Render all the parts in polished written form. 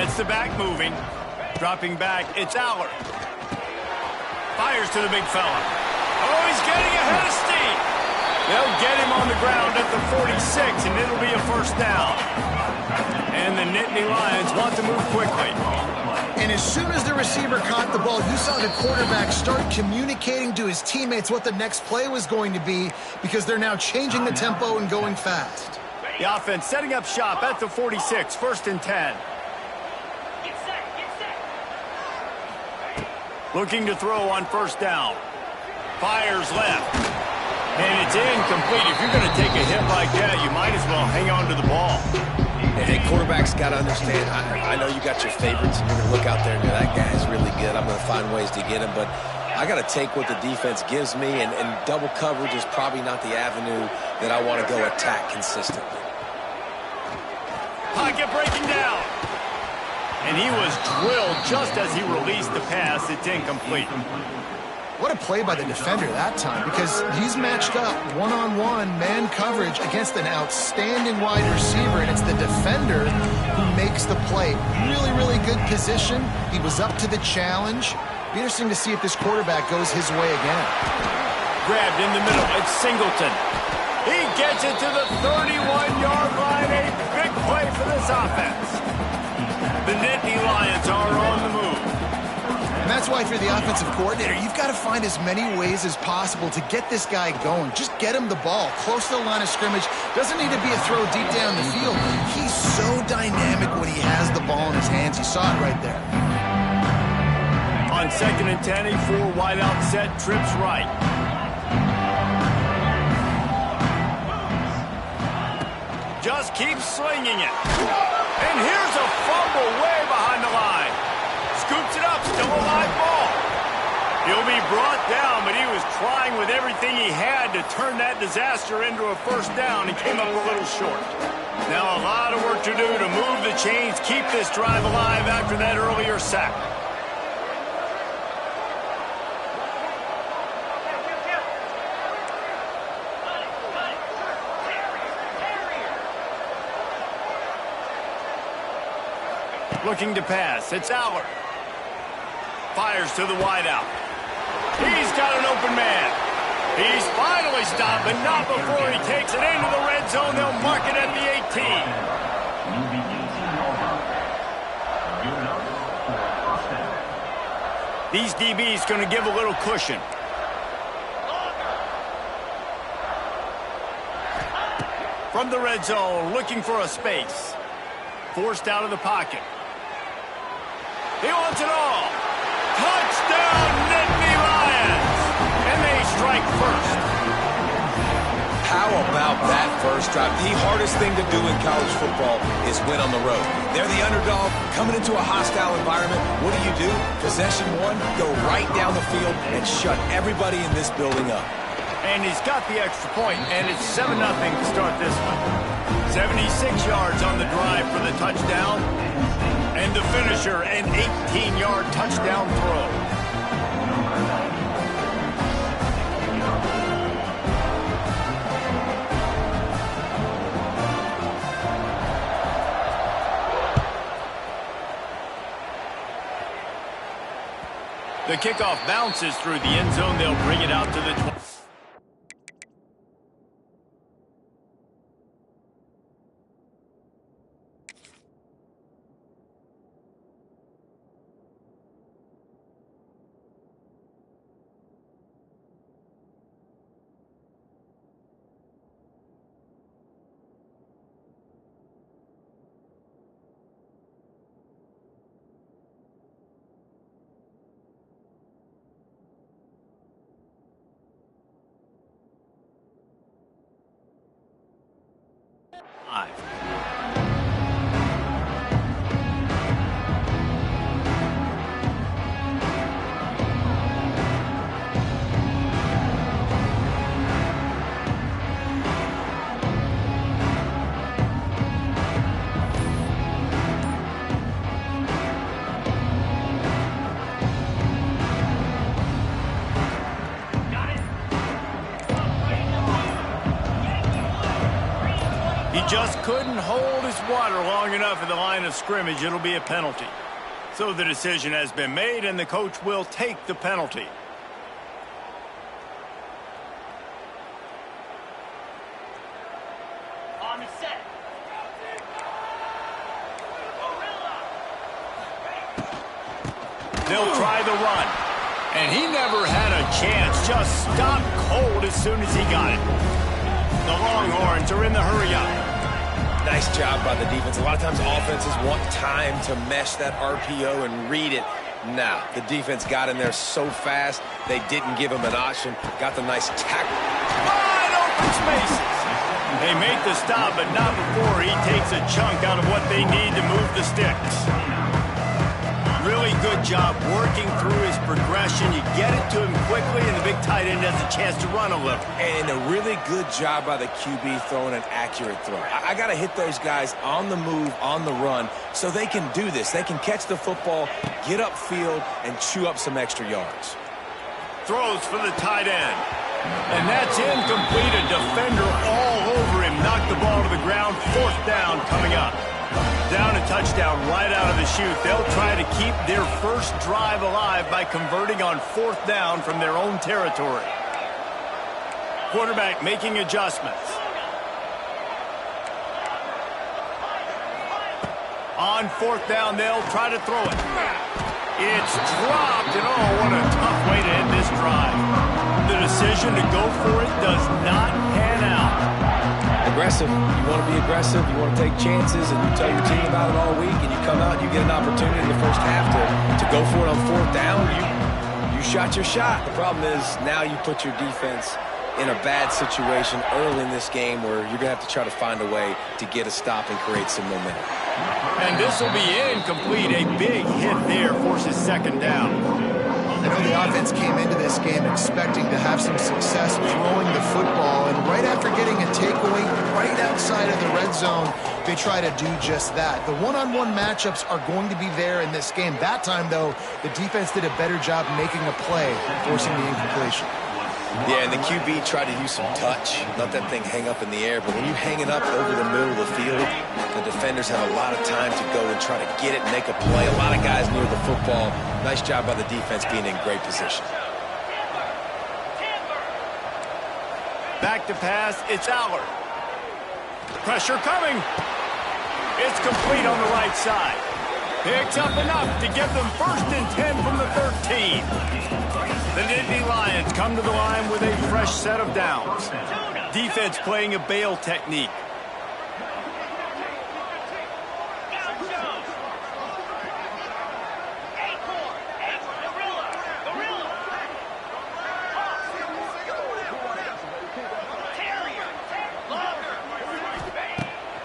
Gets the back moving. Dropping back, it's Aller. Fires to the big fella. Oh, he's getting ahead of steam. They'll get him on the ground at the 46, and it'll be a first down. And the Nittany Lions want to move quickly. And as soon as the receiver caught the ball, you saw the quarterback start communicating to his teammates what the next play was going to be, because they're now changing the tempo and going fast. The offense setting up shop at the 46, 1st and 10. Looking to throw on first down. Fires left. And it's incomplete. If you're going to take a hit like that, you might as well hang on to the ball. Hey, quarterbacks got to understand, I know you got your favorites, and you're going to look out there and go, that guy's really good. I'm going to find ways to get him. But I got to take what the defense gives me, and double coverage is probably not the avenue that I want to go attack consistently. Pocket breaking down. And he was drilled just as he released the pass. It's incomplete. What a play by the defender that time, because he's matched up one-on-one man coverage against an outstanding wide receiver, and it's the defender who makes the play. Really, really good position. He was up to the challenge. Be interesting to see if this quarterback goes his way again. Grabbed in the middle. It's Singleton. He gets it to the 31-yard line. A big play for this offense. The Nittany Lions are on the move. And that's why, if you're the offensive coordinator, you've got to find as many ways as possible to get this guy going. Just get him the ball close to the line of scrimmage. Doesn't need to be a throw deep down the field. He's so dynamic when he has the ball in his hands. You saw it right there. On 2nd and 10, a 4 wide out set, trips right. Just keeps swinging it. And here's a fumble way behind the line. Scoops it up, still a live ball. He'll be brought down, but he was trying with everything he had to turn that disaster into a first down and came up a little short. Now a lot of work to do to move the chains, keep this drive alive after that earlier sack. Looking to pass, it's Aller. Fires to the wideout. He's got an open man. He's finally stopped, but not before he takes it into the red zone. They'll mark it at the 18. These DBs going to give a little cushion. From the red zone, looking for a space. Forced out of the pocket. He wants it all. Touchdown, Nittany Lions! And they strike first. How about that first drive? The hardest thing to do in college football is win on the road. They're the underdog, coming into a hostile environment. What do? Possession one, go right down the field and shut everybody in this building up. And he's got the extra point, and it's 7-0 to start this one. 76 yards on the drive for the touchdown. And the finisher, an 18-yard touchdown throw. The kickoff bounces through the end zone. They'll bring it out to the 20. just couldn't hold his water long enough at the line of scrimmage. It'll be a penalty. So the decision has been made, and the coach will take the penalty. On the set. They'll try the run. And he never had a chance. Just stopped cold as soon as he got it. The Longhorns are in the hurry-up. Nice job by the defense. A lot of times offenses want time to mesh that RPO and read it. Nah, the defense got in there so fast, they didn't give him an option. Got the nice tackle. Wide open spaces. They make the stop, but not before he takes a chunk out of what they need to move the sticks. Really good job working through his progression. You get it to him quickly, and the big tight end has a chance to run a little. And a really good job by the QB throwing an accurate throw. I got to hit those guys on the move, on the run, so they can do this. They can catch the football, get upfield, and chew up some extra yards. Throws for the tight end. And that's incomplete. A defender all over him. Knocked the ball to the ground. 4th down coming up. Down a touchdown right out of the chute. They'll try to keep their first drive alive by converting on 4th down from their own territory. Quarterback making adjustments. On 4th down, they'll try to throw it. It's dropped, and oh, what a tough way to end this drive. The decision to go for it does not pan out. Aggressive. You want to be aggressive. You want to take chances, and you tell your team about it all week, and you come out and you get an opportunity in the first half to go for it on 4th down. You shot your shot. The problem is now you put your defense in a bad situation early in this game where you're going to have to try to find a way to get a stop and create some momentum. And this will be incomplete. A big hit there forces 2nd down. I know the offense came into this game expecting to have some success throwing the football, and right after getting a takeaway right outside of the red zone, they try to do just that. The one-on-one matchups are going to be there in this game. That time, though, the defense did a better job making a play, forcing the incompletion. Yeah, and the QB tried to use some touch, let that thing hang up in the air. But when you hang it up over the middle of the field, the defenders have a lot of time to go and try to get it and make a play. A lot of guys near the football. Nice job by the defense being in great position. Back to pass, it's Allard. Pressure coming. It's complete on the right side. Picks up enough to give them 1st and 10 from the 13. The Nittany Lions come to the line with a fresh set of downs. Defense playing a bail technique.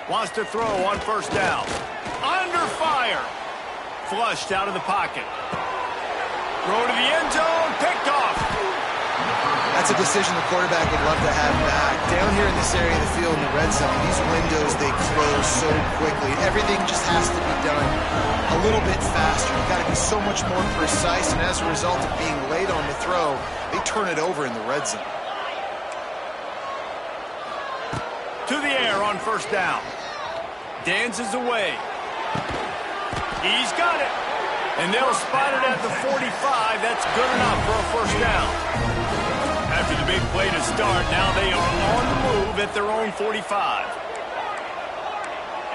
Wants to throw on 1st down. Under fire. Flushed out of the pocket. Throw to the end zone, picked off. That's a decision the quarterback would love to have back. Down here in this area of the field in the red zone, these windows, they close so quickly. Everything just has to be done a little bit faster. You've got to be so much more precise, and as a result of being late on the throw, they turn it over in the red zone. To the air on 1st down. Dances away. He's got it. And they'll spot it at the 45. That's good enough for a 1st down. After the big play to start, now they are on the move at their own 45.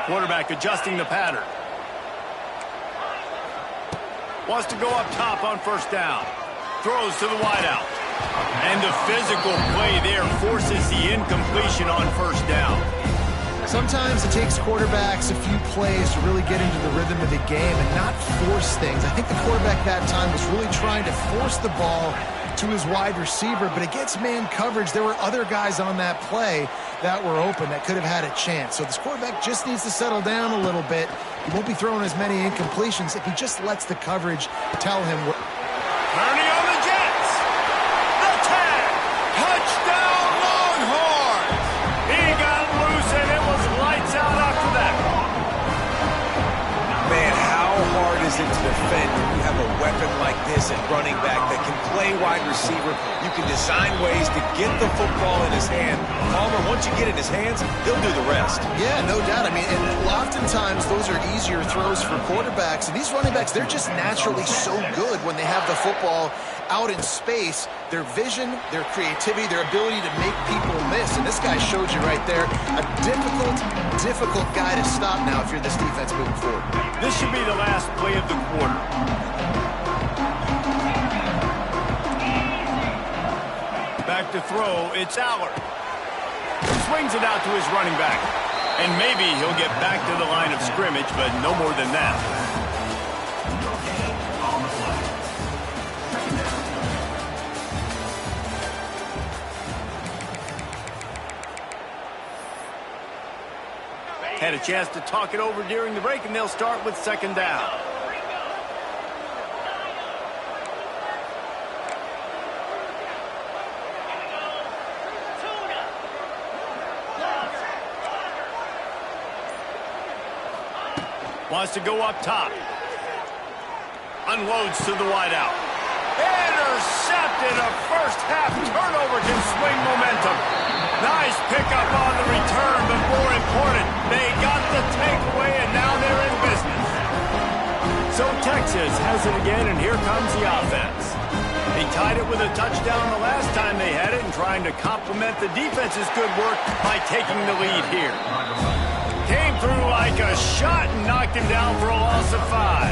Quarterback adjusting the pattern. Wants to go up top on 1st down. Throws to the wideout. And the physical play there forces the incompletion on 1st down. Sometimes it takes quarterbacks a few plays to really get into the rhythm of the game and not force things. I think the quarterback that time was really trying to force the ball to his wide receiver, but against man coverage, there were other guys on that play that were open that could have had a chance. So this quarterback just needs to settle down a little bit. He won't be throwing as many incompletions if he just lets the coverage tell him what. Turning on the Jets. The tag. Touchdown Longhorns. He got loose and it was lights out after that. Man, how hard is it to defend when you have a weapon like this at running back that can play play wide receiver. You can design ways to get the football in his hand. Palmer, once you get it in his hands, he'll do the rest. Yeah, no doubt. I mean, and oftentimes those are easier throws for quarterbacks. And these running backs, they're just naturally so good when they have the football out in space. Their vision, their creativity, their ability to make people miss. And this guy showed you right there, a difficult guy to stop now if you're this defense moving forward. This should be the last play of the quarter. Back to throw, it's Aller. Swings it out to his running back. And maybe he'll get back to the line of scrimmage, but no more than that. Had a chance to talk it over during the break, and they'll start with second down. Wants to go up top. Unloads to the wideout. Intercepted. A first half turnover can swing momentum. Nice pickup on the return, but more important, they got the takeaway, and now they're in business. So Texas has it again, and here comes the offense. They tied it with a touchdown the last time they had it and trying to complement the defense's good work by taking the lead here. Came through like a shot and knocked him down for a loss of 5.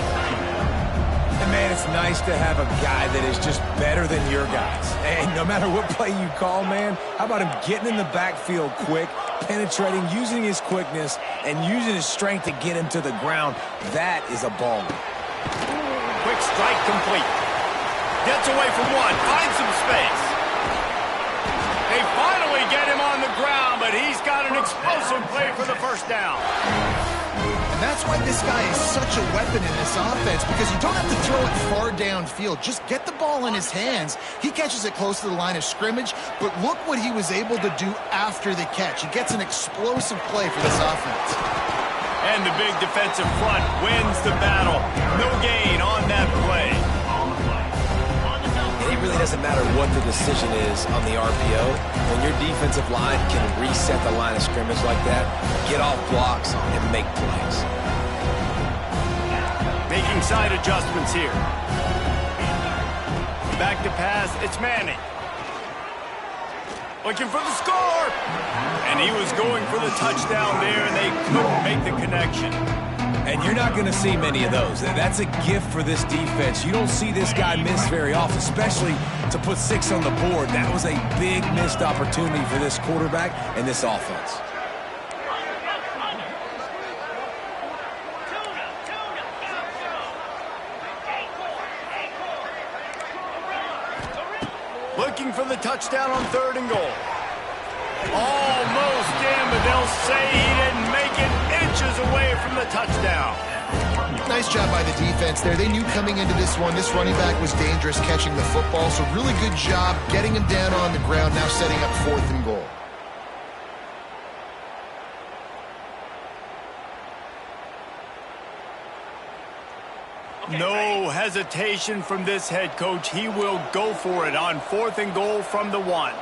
And man, it's nice to have a guy that is just better than your guys. And no matter what play you call, man, how about him getting in the backfield quick, penetrating, using his quickness, and using his strength to get him to the ground. That is a baller. Quick strike complete. Gets away from one, finds some space. They finally get him on the ground, but he's got an explosive play for the first down. And that's why this guy is such a weapon in this offense, because you don't have to throw it far downfield. Just get the ball in his hands. He catches it close to the line of scrimmage, but look what he was able to do after the catch. He gets an explosive play for this offense. And the big defensive front wins the battle. No gain on that play. It really doesn't matter what the decision is on the RPO. When your defensive line can reset the line of scrimmage like that, get off blocks and make plays. Making side adjustments here. Back to pass, it's Manning. Looking for the score! And he was going for the touchdown there, and they couldn't make the connection. And you're not going to see many of those. That's a gift for this defense. You don't see this guy miss very often, especially to put 6 on the board. That was a big missed opportunity for this quarterback and this offense. Looking for the touchdown on 3rd and goal. Almost in, but they'll say he didn't make it, inches away from the touchdown. Nice job by the defense there. They knew coming into this one, this running back was dangerous catching the football, so really good job getting him down on the ground, now setting up 4th and goal. No hesitation from this head coach. He will go for it on 4th and goal from the 1.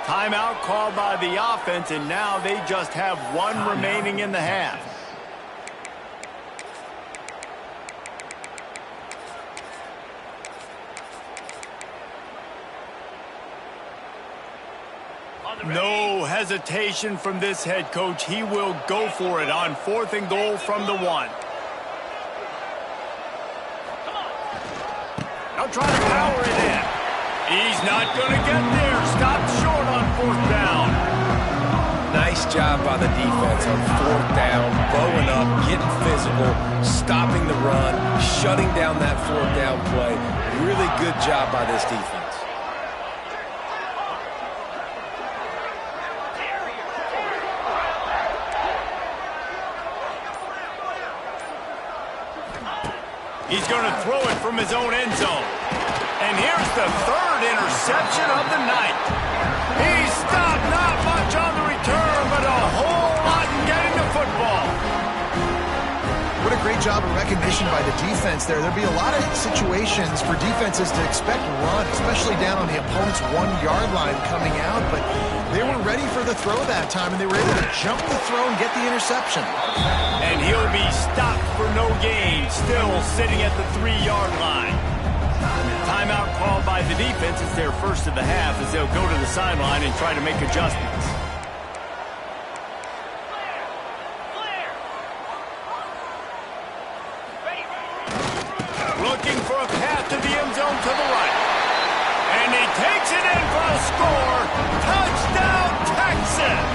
Timeout called by the offense, and now they just have 1 remaining in the half. No hesitation from this head coach. He will go for it on 4th and goal from the 1. Now try to power it in. He's not going to get there. Stopped short on 4th down. Nice job by the defense on 4th down, bowing up, getting physical, stopping the run, shutting down that 4th down play. Really good job by this defense. He's going to throw it from his own end zone. And here's the 3rd interception of the night. He stopped, not much on the return, but a whole lot in getting great job of recognition by the defense there. There'll be a lot of situations for defenses to expect run, especially down on the opponent's 1-yard line coming out, but they were ready for the throw that time, and they were able to jump the throw and get the interception. And he'll be stopped for no gain, still sitting at the 3-yard line. Timeout called by the defense. It's their first of the half as they'll go to the sideline and try to make adjustments. Looking for a path to the end zone to the right. And he takes it in for a score. Touchdown, Texas!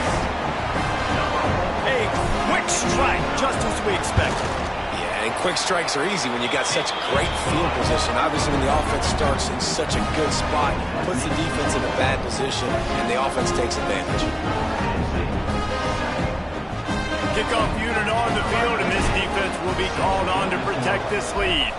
A quick strike, just as we expected. Yeah, and quick strikes are easy when you got such great field position. Obviously, when the offense starts in such a good spot, puts the defense in a bad position, and the offense takes advantage. Kickoff unit on the field, and this defense will be called on to protect this lead.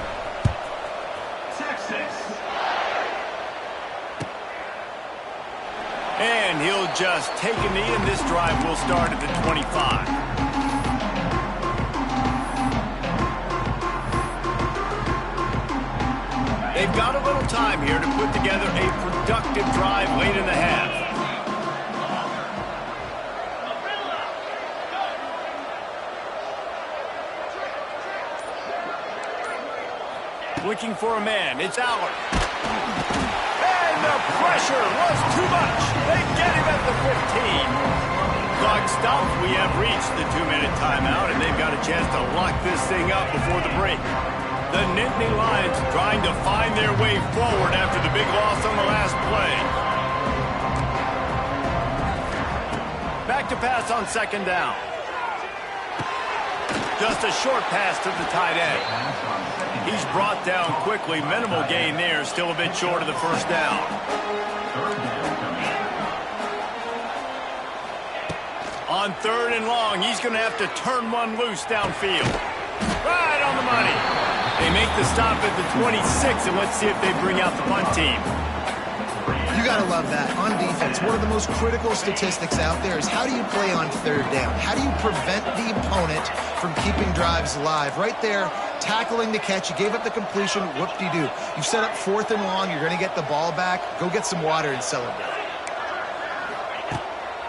And he'll just take a knee, and this drive will start at the 25. They've got a little time here to put together a productive drive late in the half. Looking for a man. It's Aller. And the pressure was too much. They get him at the 15. Clock stops. We have reached the 2-minute timeout, and they've got a chance to lock this thing up before the break. The Nittany Lions trying to find their way forward after the big loss on the last play. Back to pass on second down. Just a short pass to the tight end. He's brought down quickly. Minimal gain there. Still a bit short of the first down. On third and long, he's going to have to turn one loose downfield. Right on the money. They make the stop at the 26, and let's see if they bring out the punt team. You got to love that. On defense, one of the most critical statistics out there is how do you play on third down? How do you prevent the opponent from keeping drives alive? Right there, tackling the catch. You gave up the completion. Whoop-de-doo. You've set up fourth and long. You're going to get the ball back. Go get some water and celebrate.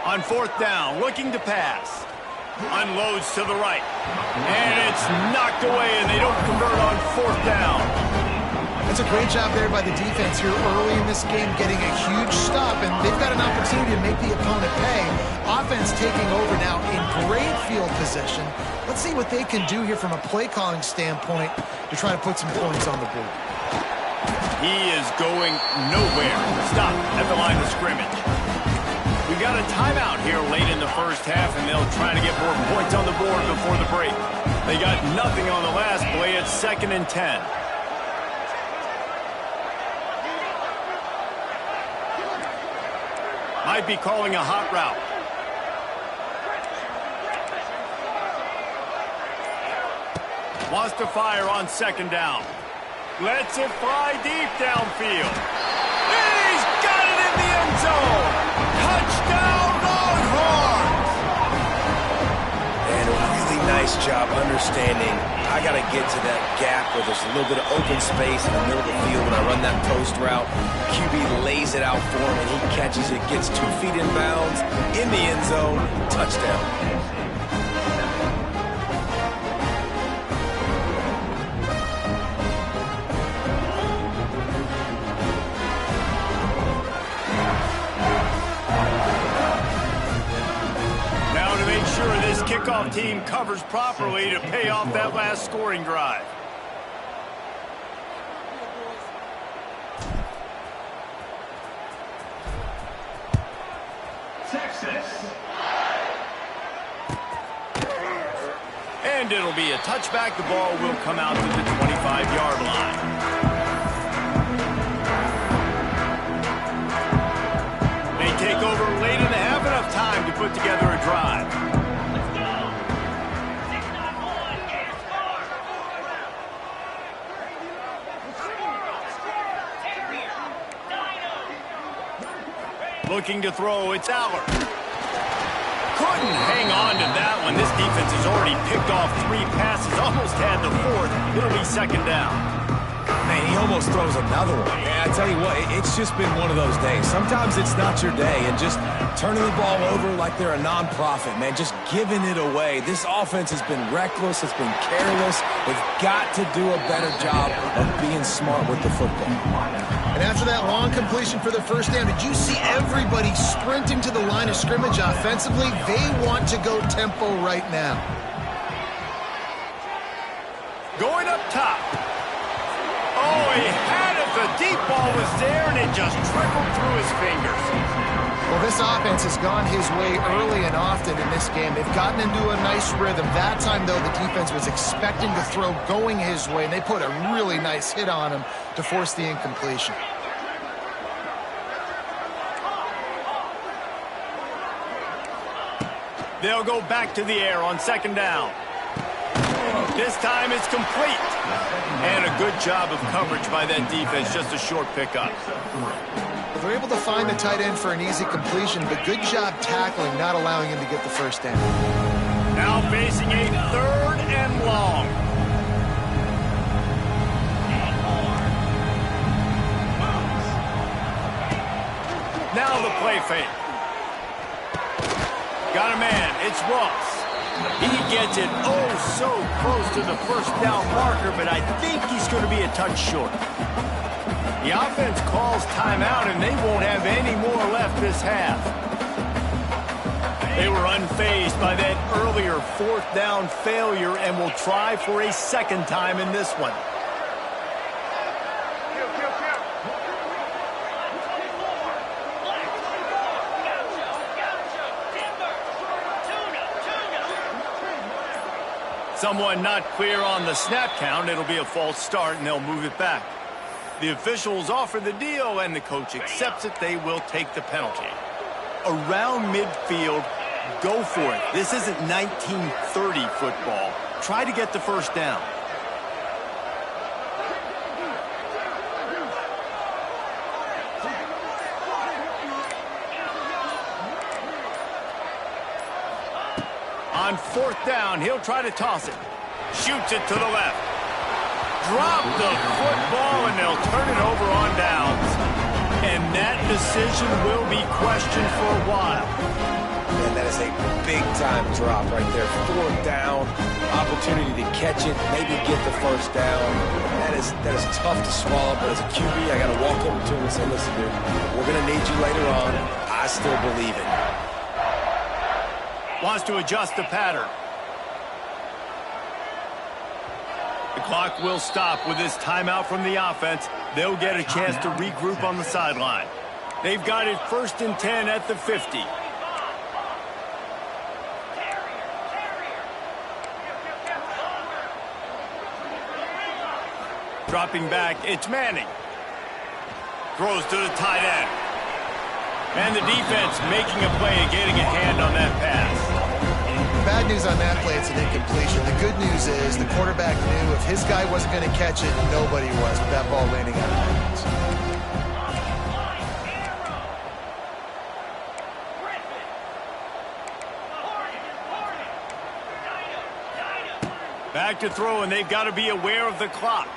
On fourth down, looking to pass. Unloads to the right. And it's knocked away, and they don't convert on fourth down. That's a great job there by the defense here early in this game, getting a huge stop, and they've got an opportunity to make the opponent pay. Offense taking over now in great field position. Let's see what they can do here from a play-calling standpoint to try to put some points on the board. He is going nowhere. Stop at the line of scrimmage. We got a timeout here late in the first half, and they'll try to get more points on the board before the break. They got nothing on the last play. It's 2nd and 10. Might be calling a hot route. Wants to fire on second down. Lets it fly deep downfield. And he's got it in the end zone. Touchdown, Longhorns! And a really nice job understanding I got to get to that gap where there's a little bit of open space in the middle of the field when I run that post route. QB lays it out for him, and he catches it, gets 2 feet in bounds, in the end zone, touchdown. Kickoff team covers properly to pay off that last scoring drive. Texas. And it'll be a touchback. The ball will come out to the 25-yard line. They take over late in the half, enough time to put together a drive. Looking to throw, it's Aller. Couldn't hang on to that one. This defense has already picked off 3 passes, almost had the 4th. It'll be 2nd down. Man, he almost throws another one. And I tell you what, it's just been one of those days. Sometimes it's not your day, and just turning the ball over like they're a nonprofit, man, just giving it away. This offense has been reckless, it's been careless. They've got to do a better job of being smart with the football. And after that long completion for the 1st down, did you see everybody sprinting to the line of scrimmage offensively? They want to go tempo right now. Going up top. Oh, he had it. The deep ball was there, and it just trickled through his fingers. Well, this offense has gone his way early and often in this game. They've gotten into a nice rhythm. That time, though, the defense was expecting the throw going his way, and they put a really nice hit on him to force the incompletion. They'll go back to the air on 2nd down. This time it's complete. And a good job of coverage by that defense, just a short pickup. They're able to find the tight end for an easy completion, but good job tackling, not allowing him to get the 1st down. Now facing a 3rd and long. Now the play fake. Got a man, it's Ross. He gets it so close to the 1st down marker, but I think he's going to be a touch short. The offense calls timeout, and they won't have any more left this half. They were unfazed by that earlier 4th down failure and will try for a 2nd time in this one. Someone not clear on the snap count. It'll be a false start, and they'll move it back. The officials offer the deal, and the coach accepts it. They will take the penalty. Around midfield, go for it. This isn't 1930 football. Try to get the 1st down. On 4th down, he'll try to toss it. Shoots it to the left. Drop the football, and they'll turn it over on downs. And that decision will be questioned for a while. Man, that is a big-time drop right there. 4th down, opportunity to catch it, maybe get the 1st down. That is tough to swallow, but as a QB, I got to walk over to him and say, listen, dude, we're going to need you later on. I still believe it. Wants to adjust the pattern. The clock will stop with this timeout from the offense. They'll get a chance to regroup on the sideline. They've got it 1st and 10 at the 50. Dropping back, it's Manning. Throws to the tight end. And the defense making a play and getting a hand on that pass. Bad news on that play, it's an incompletion. The good news is the quarterback knew if his guy wasn't going to catch it, nobody was with that ball landing out of bounds. Back to throw, and they've got to be aware of the clock.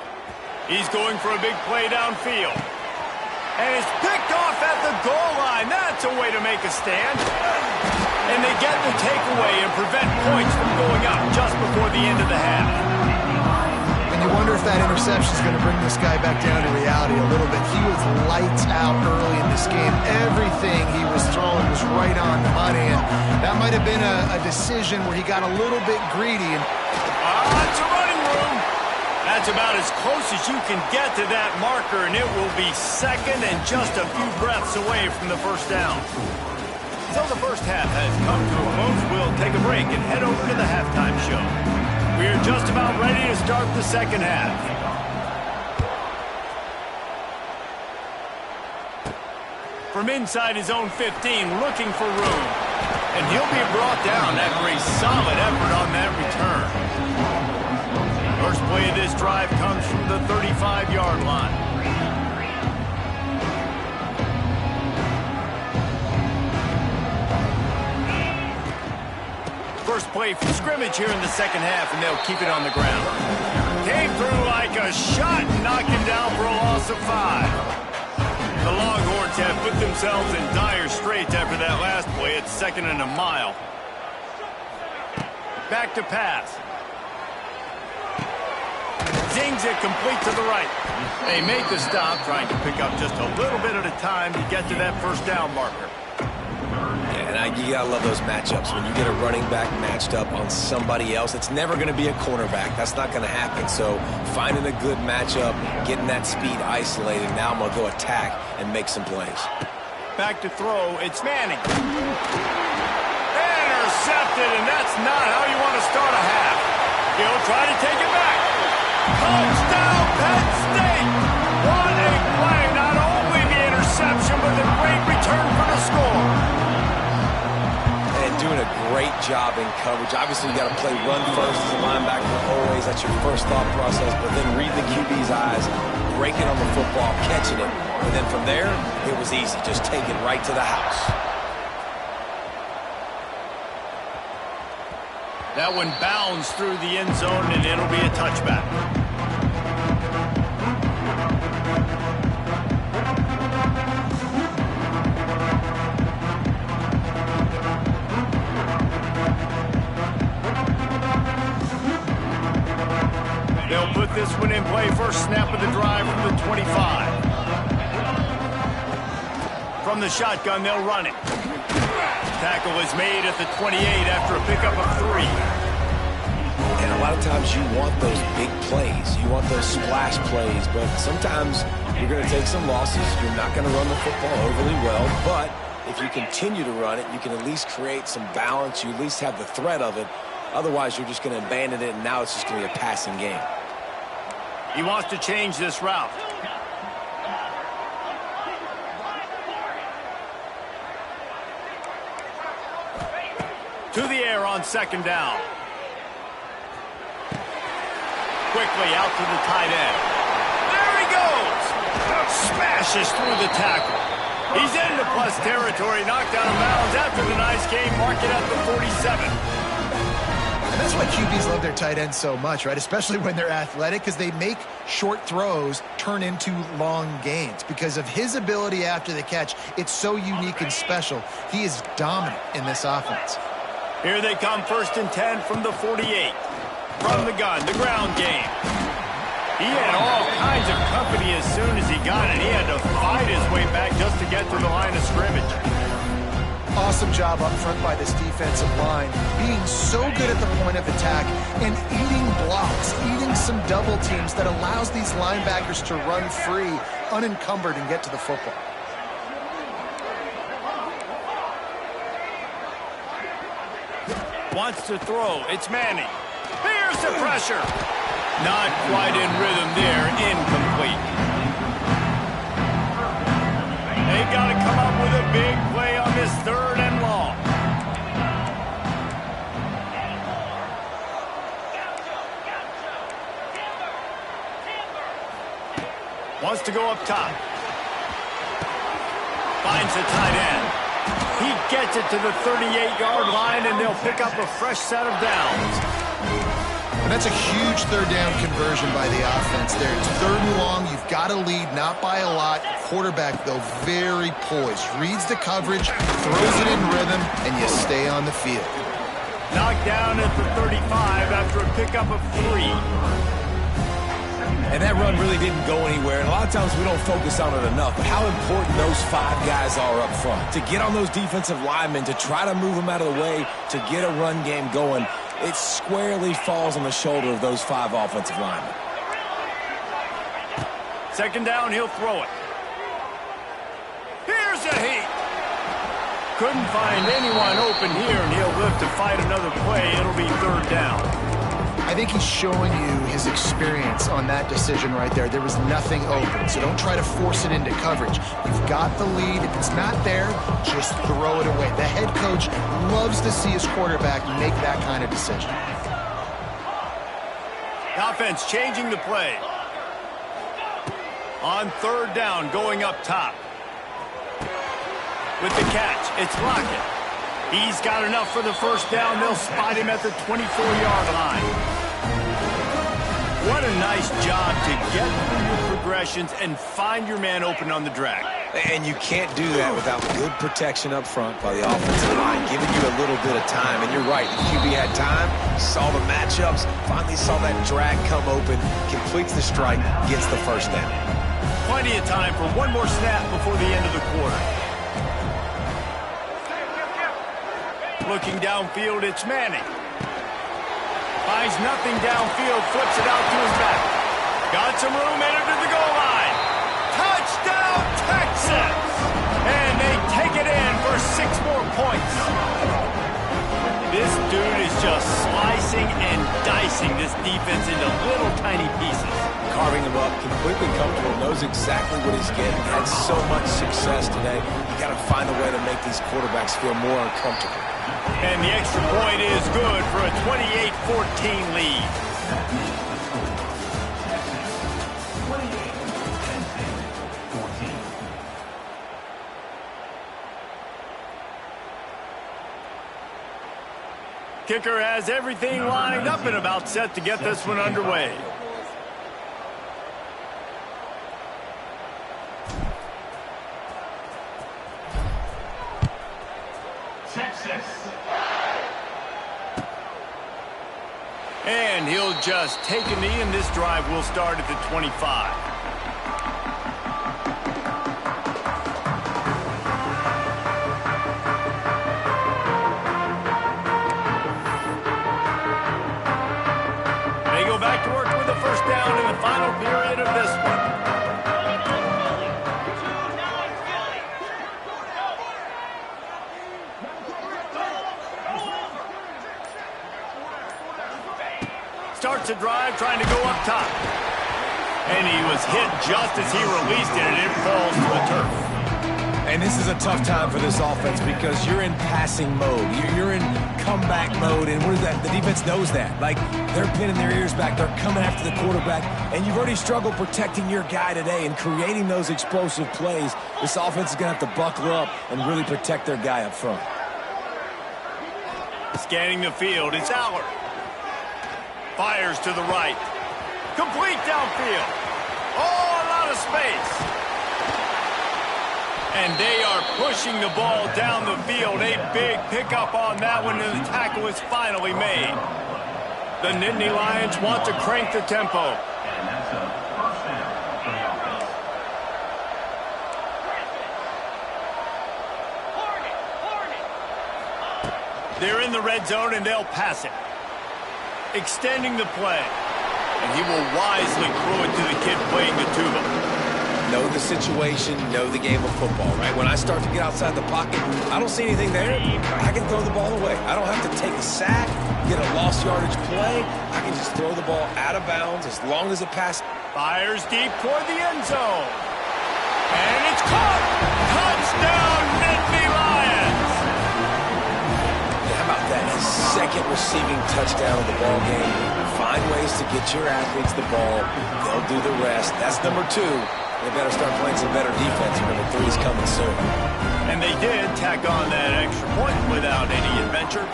He's going for a big play downfield. And it's picked off at the goal line. That's a way to make a stand. And they get the takeaway and prevent points from going up just before the end of the half. And you wonder if that interception is going to bring this guy back down to reality a little bit. He was lights out early in this game. Everything he was throwing was right on the money. And that might have been a decision where he got a little bit greedy. And it's a running room. That's about as close as you can get to that marker, and it will be 2nd and just a few breaths away from the 1st down. So the first half has come to a close. We'll take a break and head over to the halftime show. We are just about ready to start the 2nd half. From inside his own 15, looking for room. And he'll be brought down after a solid effort on that return. First play of this drive comes from the 35-yard line. away from scrimmage here in the second half, and they'll keep it on the ground. Came through like a shot and knocked him down for a loss of 5. The Longhorns have put themselves in dire straits after that last play. It's 2nd and a mile. Back to pass. Zings it complete to the right. They make the stop, trying to pick up just a little bit at a time to get to that first down marker. You gotta love those matchups. When you get a running back matched up on somebody else, it's never going to be a cornerback. That's not going to happen. So finding a good matchup, getting that speed isolated. Now I'm going to go attack and make some plays. Back to throw. It's Manning. Intercepted, and that's not how you want to start a half. He'll try to take it back. Touchdown, Penn State. What a play. Not only the interception, but the great return for the score. Doing a great job in coverage. Obviously, you got to play run first as a linebacker always. That's your first thought process. But then read the QB's eyes, breaking on the football, catching it. And then from there, it was easy. Just take it right to the house. That one bounds through the end zone, and it'll be a touchback. They'll put this one in play. First snap of the drive from the 25. From the shotgun, they'll run it. Tackle is made at the 28 after a pickup of 3. And a lot of times you want those big plays. You want those splash plays. But sometimes you're going to take some losses. You're not going to run the football overly well. But if you continue to run it, you can at least create some balance. You at least have the threat of it. Otherwise, you're just going to abandon it, and now it's just going to be a passing game. He wants to change this route. To the air on 2nd down. Quickly out to the tight end. There he goes! Smashes through the tackle. He's into plus territory, knocked out of bounds after the nice game. Mark it at the 47. And that's why QBs love their tight ends so much, right? Especially when they're athletic, because they make short throws turn into long gains. Because of his ability after the catch, it's so unique and special. He is dominant in this offense. Here they come, 1st and 10 from the 48. From the gun, the ground game. He had all kinds of company as soon as he got it. He had to fight his way back just to get to the line of scrimmage. Awesome job up front by this defensive line, being so good at the point of attack and eating blocks, eating some double teams that allows these linebackers to run free, unencumbered, and get to the football. Wants to throw. It's Manning. Here's the pressure. Not quite in rhythm there. Incomplete. They got to come up with a big play on this 3rd and long. Wants to go up top. Finds the tight end. He gets it to the 38-yard line, and they'll pick up a fresh set of downs. And that's a huge 3rd down conversion by the offense there. It's 3rd and long. You've got to lead, not by a lot. Quarterback, though, very poised. Reads the coverage, throws it in rhythm, and you stay on the field. Knocked down at the 35 after a pickup of 3. And that run really didn't go anywhere. And a lot of times we don't focus on it enough. But how important those 5 guys are up front. To get on those defensive linemen, to try to move them out of the way, to get a run game going, it squarely falls on the shoulder of those 5 offensive linemen. 2nd down, he'll throw it. Here's a heat. Couldn't find anyone open here, and he'll live to fight another play. It'll be 3rd down. I think he's showing you his experience on that decision right there. There was nothing open, so don't try to force it into coverage. You've got the lead. If it's not there, just throw it away. The head coach loves to see his quarterback make that kind of decision. The offense changing the play. On 3rd down, going up top. With the catch, it's Lockett. He's got enough for the first down. They'll spot him at the 24-yard line. What a nice job to get through your progressions and find your man open on the drag. And you can't do that without good protection up front by the offensive line, giving you a little bit of time. And you're right, the QB had time, saw the matchups, finally saw that drag come open, completes the strike, gets the first down. Plenty of time for one more snap before the end of the quarter. Looking downfield, it's Manning. Finds nothing downfield, flips it out to his back. Got some room, entered to the goal line. Touchdown, Texans! And they take it in for 6 more points. This dude is just slicing and dicing this defense into little tiny pieces. Carving him up, completely comfortable, knows exactly what he's getting. Had so much success today. You got to find a way to make these quarterbacks feel more uncomfortable. And the extra point is good for a 28-14 lead. Kicker has everything lined up and about set to get this one underway. And he'll just take a knee, and this drive will start at the 25. They go back to work with a first down in the final period of this one. Starts a drive trying to go up top. And he was hit just as he released it, and it falls to the turf. And this is a tough time for this offense because you're in passing mode. You're in comeback mode, and what is that? The defense knows that. Like, they're pinning their ears back. They're coming after the quarterback, and you've already struggled protecting your guy today and creating those explosive plays. This offense is going to have to buckle up and really protect their guy up front. Scanning the field, it's Aller. Fires to the right. Complete downfield. Oh, a lot of space. And they are pushing the ball down the field. A big pickup on that one, and the tackle is finally made. The Nittany Lions want to crank the tempo. They're in the red zone, and they'll pass it. Extending the play. And he will wisely throw it to the kid playing the tuba. Know the situation, know the game of football, right? When I start to get outside the pocket, I don't see anything there. I can throw the ball away. I don't have to take a sack, get a lost yardage play. I can just throw the ball out of bounds as long as it passes. Fires deep toward the end zone. And it's caught! Touchdown, Nittany Lions! How about that? His second receiving touchdown of the ball game. Find ways to get your athletes the ball. They'll do the rest. That's number 2. They better start playing some better defense. Number 3 is coming soon. And they did tack on that extra point without any adventure.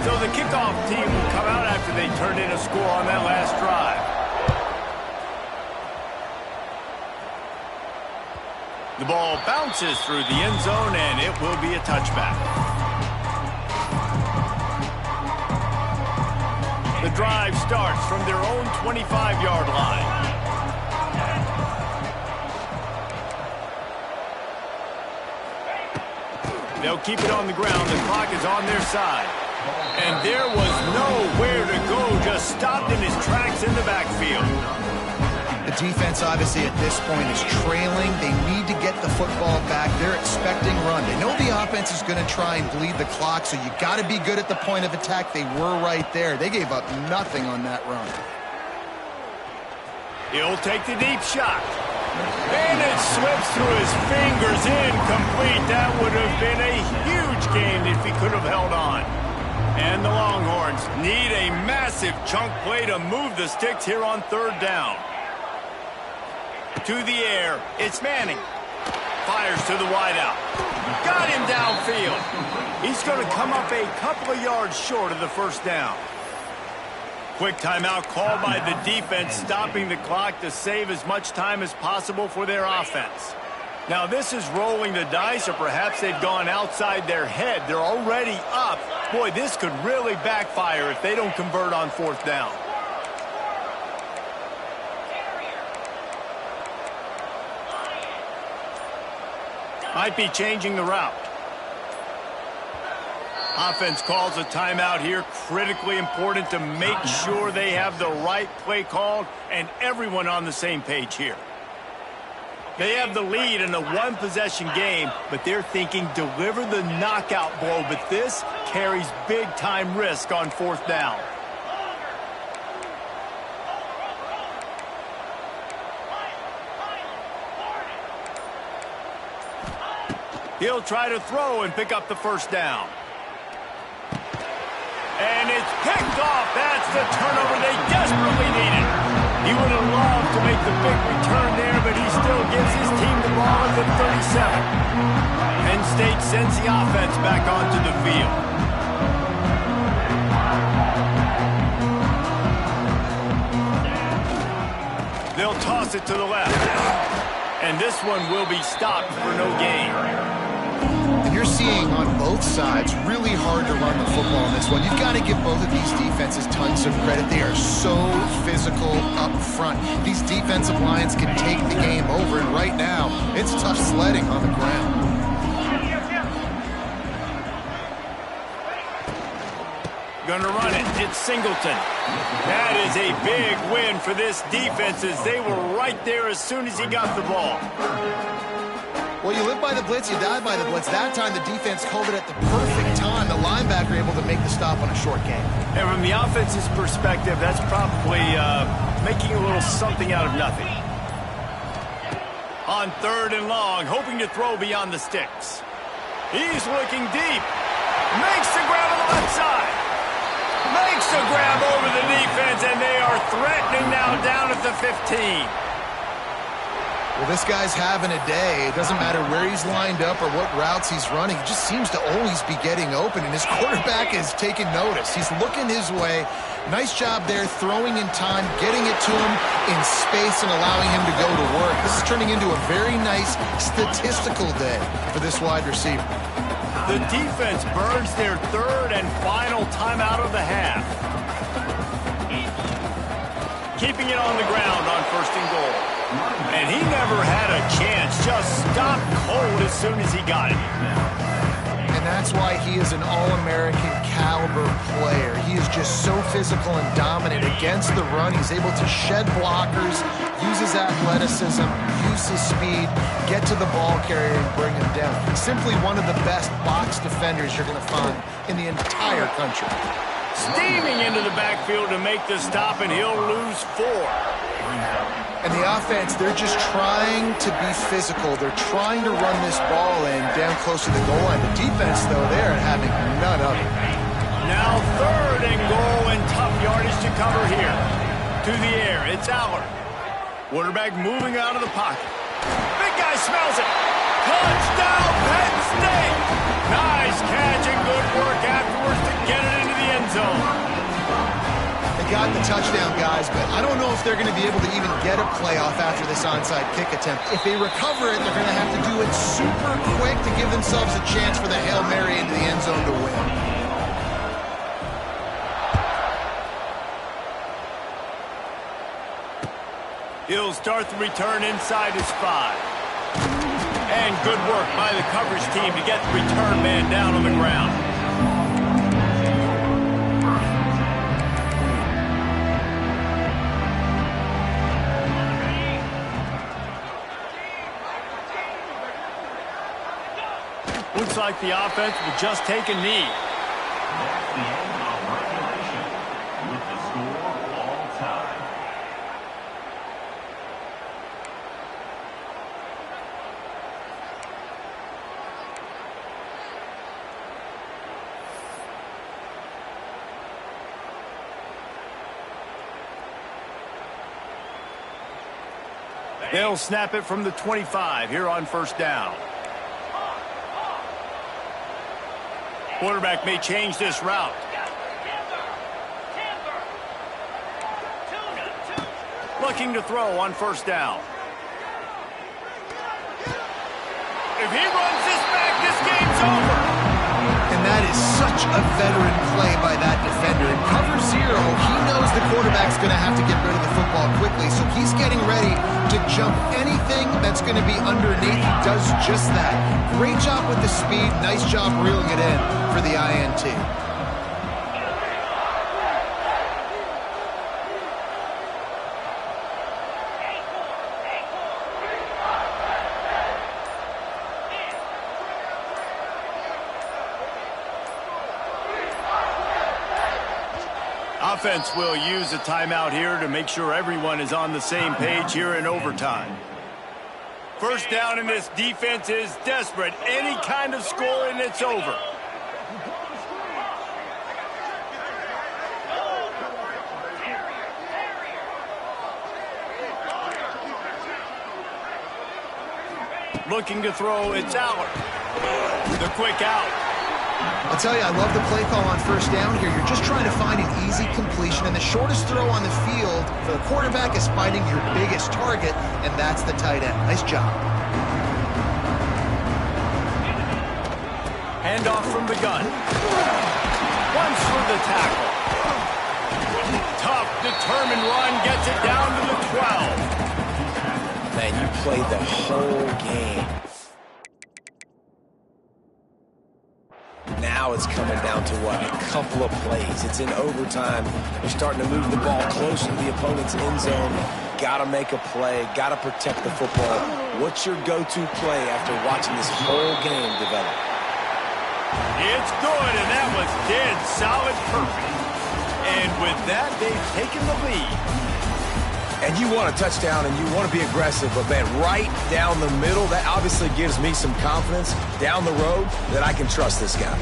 So the kickoff team will come out after they turned in a score on that last drive. The ball bounces through the end zone, and it will be a touchback. The drive starts from their own 25-yard line. They'll keep it on the ground. The clock is on their side. And there was nowhere to go, just stopped in his tracks in the backfield. The defense, obviously, at this point is trailing. They need to get the football back. They're expecting run. They know the offense is going to try and bleed the clock, so you got to be good at the point of attack. They were right there. They gave up nothing on that run. He'll take the deep shot. And it slips through his fingers, incomplete. That would have been a huge gain if he could have held on. And the Longhorns need a massive chunk play to move the sticks here on 3rd down. To the air, it's Manning. Fires to the wideout. Got him downfield. He's going to come up a couple of yards short of the first down. Quick timeout called by the defense, stopping the clock to save as much time as possible for their offense. Now, this is rolling the dice, or perhaps they've gone outside their head. They're already up. Boy, this could really backfire if they don't convert on fourth down. Might be changing the route. Offense calls a timeout here. Critically important to make sure they have the right play called and everyone on the same page here. They have the lead in a one-possession game, but they're thinking deliver the knockout blow, but this carries big-time risk on fourth down. He'll try to throw and pick up the first down. And it's picked off. That's the turnover they desperately needed. He would have loved to make the big return there, but he still gives his team the ball at the 37. Penn State sends the offense back onto the field. They'll toss it to the left. And this one will be stopped for no gain. You're seeing on both sides really hard to run the football in this one. You've got to give both of these defenses tons of credit. They are so physical up front. These defensive lines can take the game over, and right now, it's tough sledding on the ground. Gonna run it. It's Singleton. That is a big win for this defense as they were right there as soon as he got the ball. Well, you live by the blitz, you die by the blitz. That time, the defense called it at the perfect time. The linebacker able to make the stop on a short game. And from the offense's perspective, that's probably making a little something out of nothing. On third and long, hoping to throw beyond the sticks. He's looking deep. Makes the grab on the left side. Makes the grab over the defense, and they are threatening now down at the 15. Well, this guy's having a day. It doesn't matter where he's lined up or what routes he's running. He just seems to always be getting open, and his quarterback is taking notice. He's looking his way. Nice job there, throwing in time, getting it to him in space and allowing him to go to work. This is turning into a very nice statistical day for this wide receiver. The defense burns their third and final timeout of the half. Keeping it on the ground on first and goal. And he never had a chance, just stopped cold as soon as he got it. And that's why he is an All-American caliber player. He is just so physical and dominant against the run. He's able to shed blockers, use his athleticism, use his speed, get to the ball carrier and bring him down. Simply one of the best box defenders you're going to find in the entire country. Steaming into the backfield to make the stop, and he'll lose 4. And the offense, they're just trying to be physical. They're trying to run this ball in down close to the goal line. The defense, though, they're having none of it. Now third and goal, and tough yardage to cover here. To the air, it's Allard. Quarterback moving out of the pocket. Big guy smells it. Touchdown, Penn State. Nice catch and good work afterwards to get it into the end zone. They got the touchdown, guys, but I don't know if they're going to be able to even get a playoff after this onside kick attempt. If they recover it, they're going to have to do it super quick to give themselves a chance for the Hail Mary into the end zone to win. He'll start the return inside his 5. And good work by the coverage team to get the return man down on the ground. Looks like the offense will just take a knee. That's the end of regulation with the score all time. They'll snap it from the 25 here on first down. Quarterback may change this route. Looking to throw on first down. If he runs this back, this game's over. And that is such a veteran play by that defender. In cover zero, he knows the quarterback's going to have to get rid of the football quickly, so he's getting ready to jump anything that's going to be underneath. He does just that. Great job with the speed. Nice job reeling it in for the INT. Offense will use a timeout here to make sure everyone is on the same page here in overtime. First down, and this defense is desperate. Any kind of score and it's over. Looking to throw, it's Aller. The quick out. I'll tell you, I love the play call on first down here. You're just trying to find an easy completion, and the shortest throw on the field for the quarterback is finding your biggest target, and that's the tight end. Nice job. Handoff from the gun. Once for the tackle. Tough, determined run gets it down to the 12. Man, you played the whole game. Now it's coming down to what? A couple of plays. It's in overtime. You're starting to move the ball closer to the opponent's end zone. Got to make a play. Got to protect the football. What's your go-to play after watching this whole game develop? It's good, and that was dead solid perfect. And with that, they've taken the lead. And you want a touchdown, and you want to be aggressive, but, man, right down the middle, that obviously gives me some confidence down the road that I can trust this guy.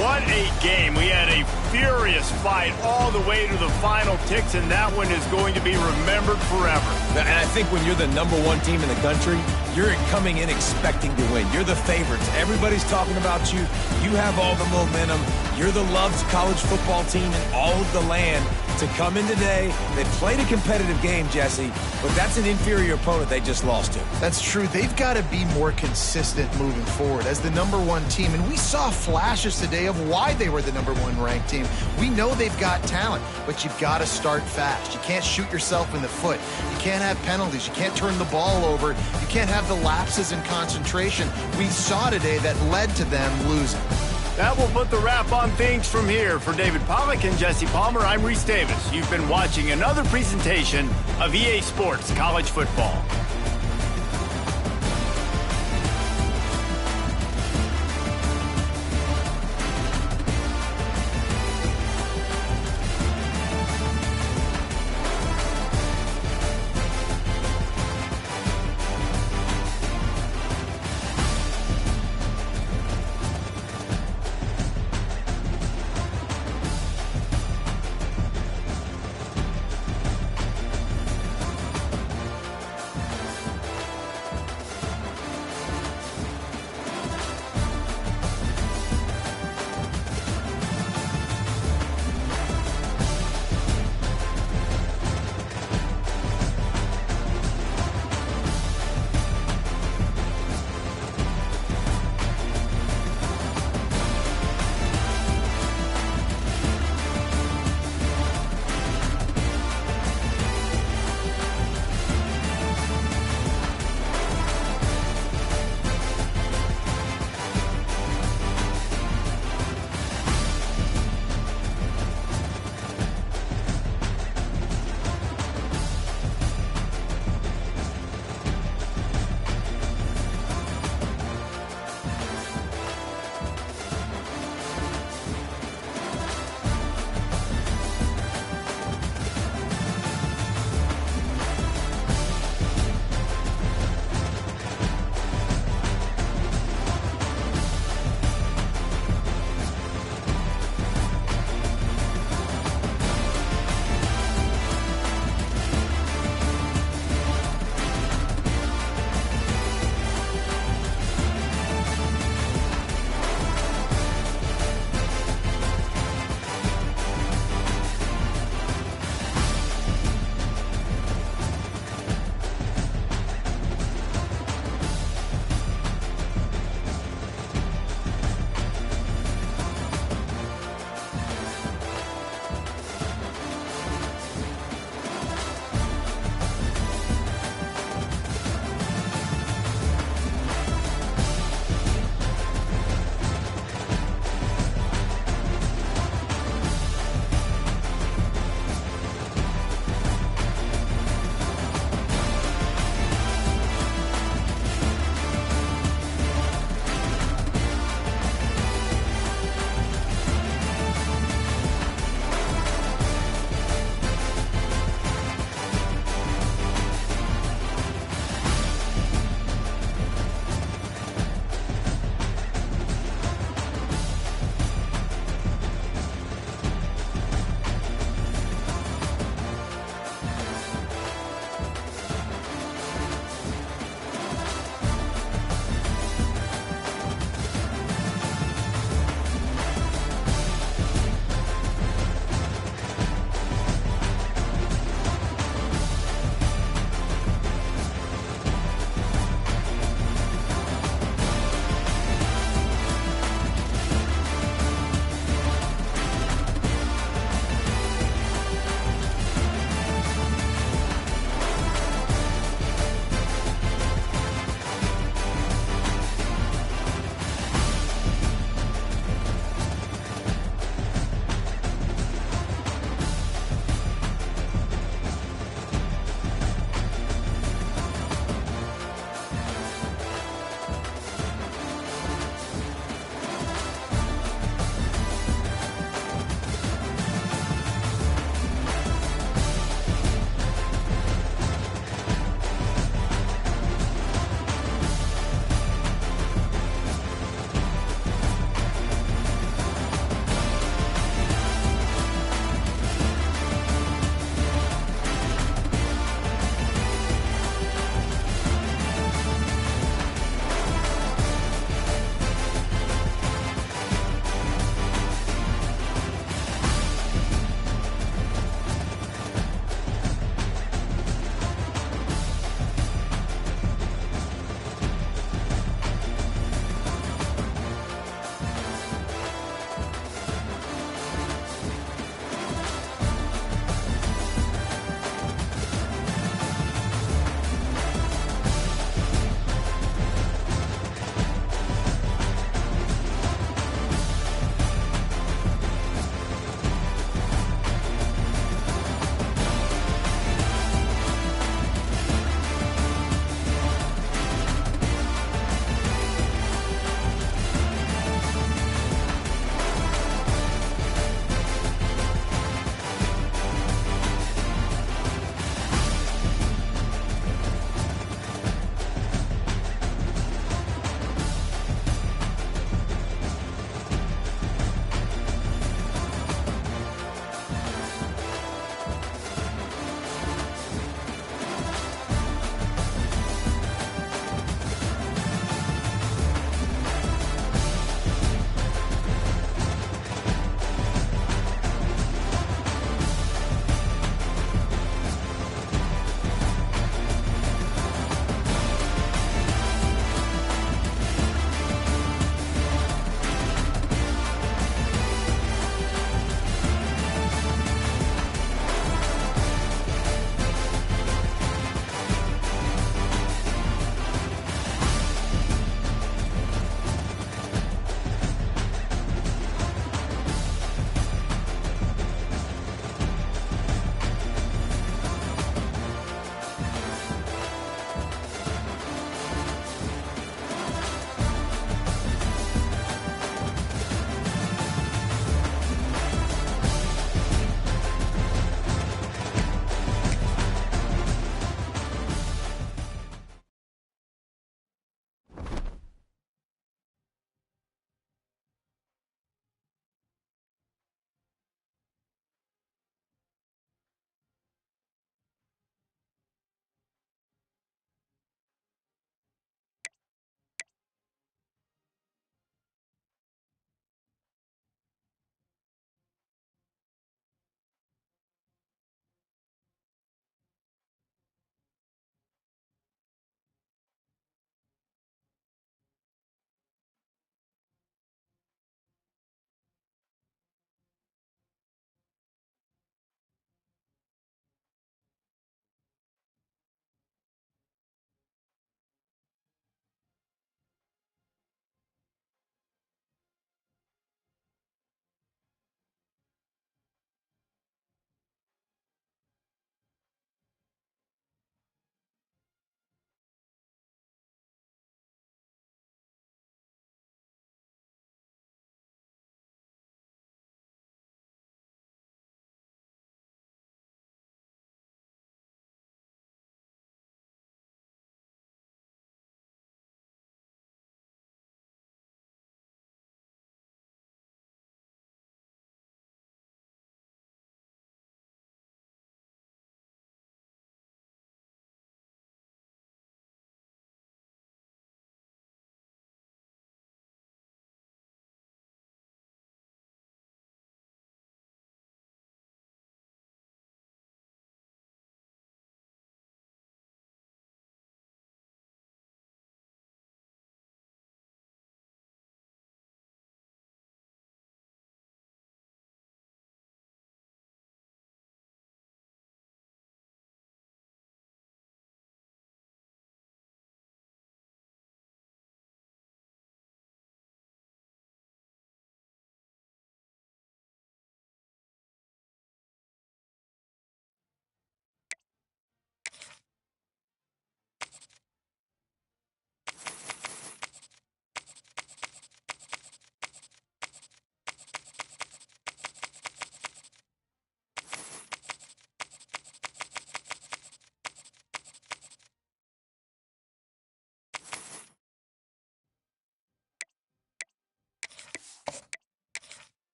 What a game. We had a furious fight all the way to the final ticks, and that one is going to be remembered forever. And I think when you're the #1 team in the country, you're coming in expecting to win. You're the favorites. Everybody's talking about you. You have all the momentum. You're the loved college football team in all of the land. To come in today, they played a competitive game, Jesse, but that's an inferior opponent they just lost to. That's true. They've got to be more consistent moving forward as the #1 team, and we saw flashes today of why they were the #1 ranked team. We know they've got talent, but you've got to start fast. You can't shoot yourself in the foot. You can't have penalties. You can't turn the ball over. You can't have the lapses in concentration we saw today that led to them losing. That will put the wrap on things from here. For David Pollack and Jesse Palmer, I'm Reese Davis. You've been watching another presentation of EA Sports College Football.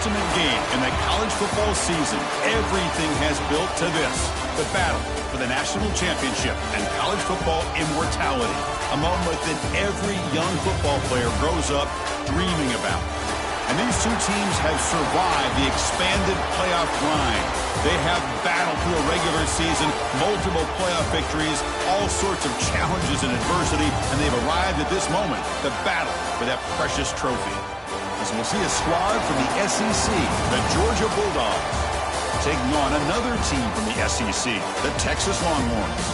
ultimate game in the college football season. Everything has built to this: the battle for the national championship and college football immortality. A moment that every young football player grows up dreaming about. And these two teams have survived the expanded playoff grind. They have battled through a regular season, multiple playoff victories, all sorts of challenges and adversity, and they've arrived at this moment, the battle for that precious trophy. As we'll see a squad from the SEC, the Georgia Bulldogs, taking on another team from the SEC, the Texas Longhorns.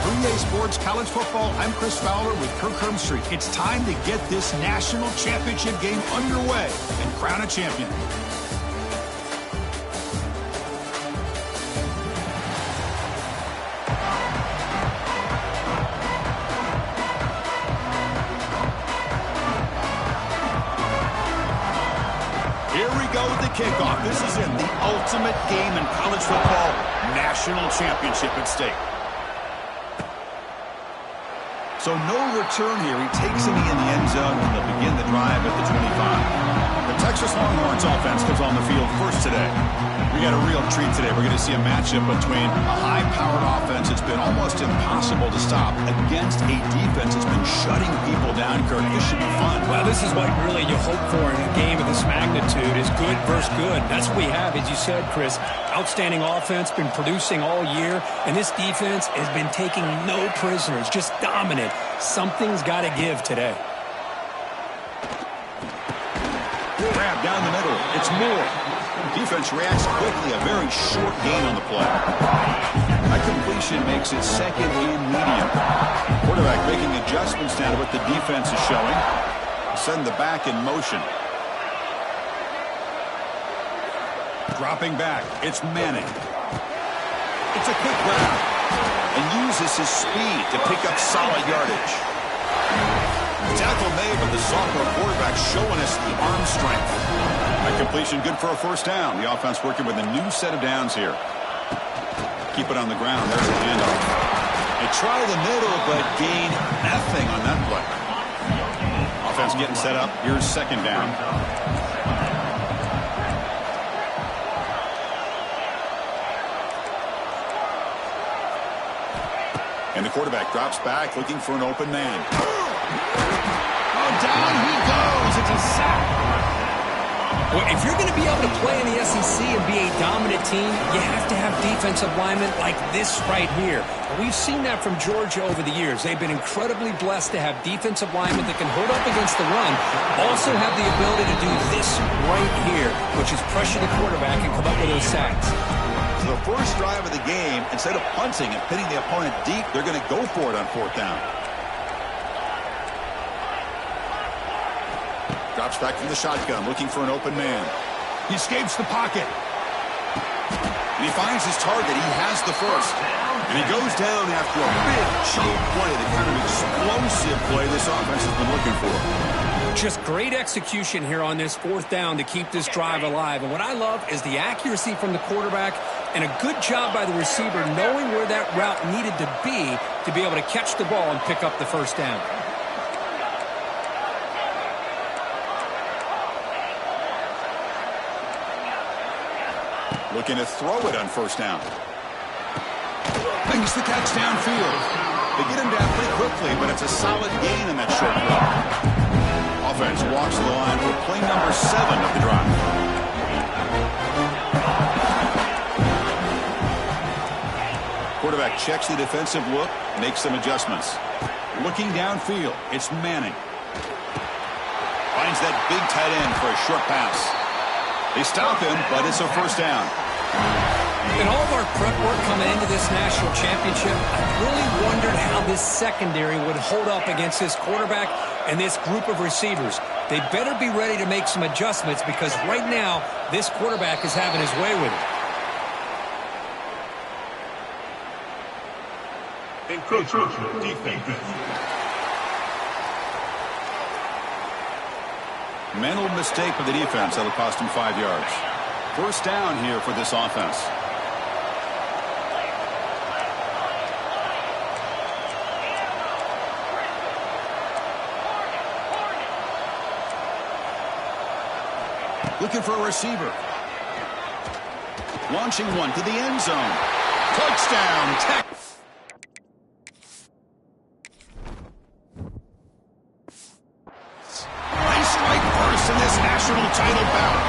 For EA Sports College Football, I'm Chris Fowler with Kirk Herbstreit. It's time to get this national championship game underway and crown a champion. Here we go with the kickoff. This is it, the ultimate game in college football, national championship at stake. So no return here. He takes it in the end zone, and they'll begin the drive at the 25. The Texas Longhorns offense comes on the field first today. We got a real treat today. We're going to see a matchup between a high-powered offense that's been almost impossible to stop against a defense that's been shutting people down, Kirk. This should be fun. Well, this is what really you hope for in a game of this magnitude is good versus good. That's what we have, as you said, Chris. Outstanding offense, been producing all year, and this defense has been taking no prisoners, just dominant. Something's got to give today. Grab down the middle. It's Moore. Defense reacts quickly. A very short gain on the play. That completion makes it second and medium. Quarterback making adjustments now to what the defense is showing. Send the back in motion. Dropping back. It's Manning. It's a quick grab. And uses his speed to pick up solid yardage. Tackle made, but the sophomore quarterback showing us the arm strength. That completion good for a first down. The offense working with a new set of downs here. Keep it on the ground. There's a handoff. They try the middle, but gain nothing on that play. Offense getting set up. Here's second down. And the quarterback drops back, looking for an open man. Oh, down he goes. It's a sack. Well, if you're going to be able to play in the SEC and be a dominant team, you have to have defensive linemen like this right here. We've seen that from Georgia over the years. They've been incredibly blessed to have defensive linemen that can hold up against the run, also have the ability to do this right here, which is pressure the quarterback and come up with those sacks. The first drive of the game, instead of punting and pitting the opponent deep, they're going to go for it on fourth down. Drops back from the shotgun, looking for an open man. He escapes the pocket. And he finds his target. He has the first. And he goes down after a big chunk play, the kind of explosive play this offense has been looking for. Just great execution here on this fourth down to keep this drive alive. And what I love is the accuracy from the quarterback and a good job by the receiver knowing where that route needed to be able to catch the ball and pick up the first down. Looking to throw it on first down. Makes the catch downfield. They get him down pretty quickly, but it's a solid gain in that short play. Offense walks to the line for play number 7 of the drive. Quarterback checks the defensive look, makes some adjustments. Looking downfield, it's Manning. Finds that big tight end for a short pass. They stop him, but it's a first down. In all of our prep work coming into this national championship, I really wondered how this secondary would hold up against this quarterback and this group of receivers. They better be ready to make some adjustments because right now, this quarterback is having his way with it. Encroachment defense. Mental mistake of the defense that'll cost him 5 yards. First down here for this offense. Looking for a receiver. Launching one to the end zone. Touchdown. They strike first in this national title bout.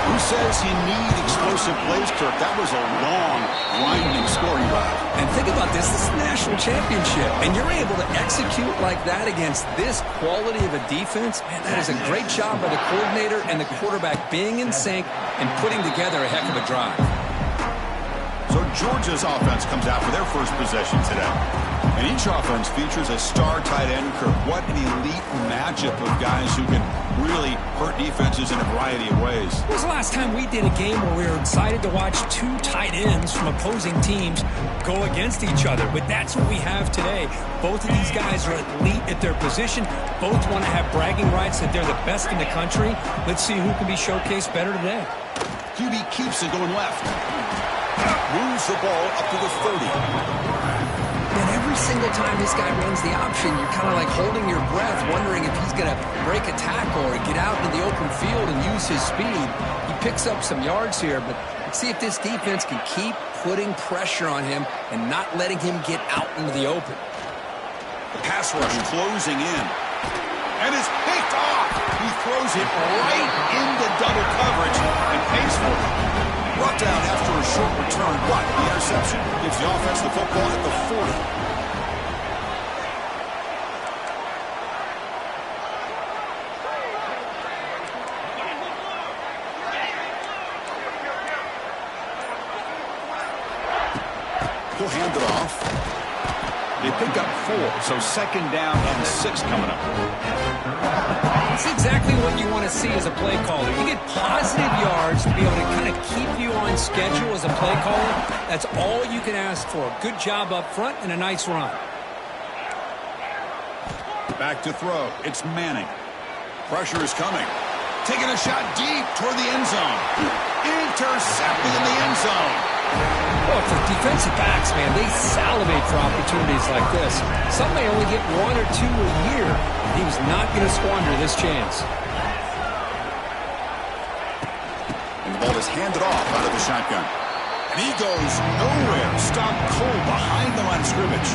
Who says you need explosive plays, Kirk? That was a long, winding scoring drive. And think about this. This is the national championship, and you're able to execute like that against this quality of a defense. Man, that is a great job by the coordinator and the quarterback being in sync and putting together a heck of a drive. So Georgia's offense comes out for their first possession today. And each offense features a star tight end, Kirk. What an elite matchup of guys who can really hurt defenses in a variety of ways. When was the last time we did a game where we were excited to watch two tight ends from opposing teams go against each other? But that's what we have today. Both of these guys are elite at their position. Both want to have bragging rights that they're the best in the country. Let's see who can be showcased better today. QB keeps it going left. Moves the ball up to the 30. And every single time this guy runs the option, you're kind of like holding your breath, wondering if he's going to break a tackle or get out into the open field and use his speed. He picks up some yards here, but let's see if this defense can keep putting pressure on him and not letting him get out into the open. The pass rush closing in. And it's picked off. He throws it right into double coverage and pays for it. Brought down after a short return, but the interception gives the offense the football at the 40. He'll hand it off. They pick up 4, so 2nd down and 6 coming up. That's exactly what you want to see as a play caller. You get positive yards to be able to kind of keep you on schedule as a play caller. That's all you can ask for. Good job up front and a nice run. Back to throw. It's Manning. Pressure is coming. Taking a shot deep toward the end zone. Intercepted in the end zone. Well, for defensive backs, man, they salivate for opportunities like this. Some may only get 1 or 2 a year. He was not going to squander this chance. And the ball is handed off out of the shotgun. And he goes nowhere. Stopped cold behind the line of scrimmage.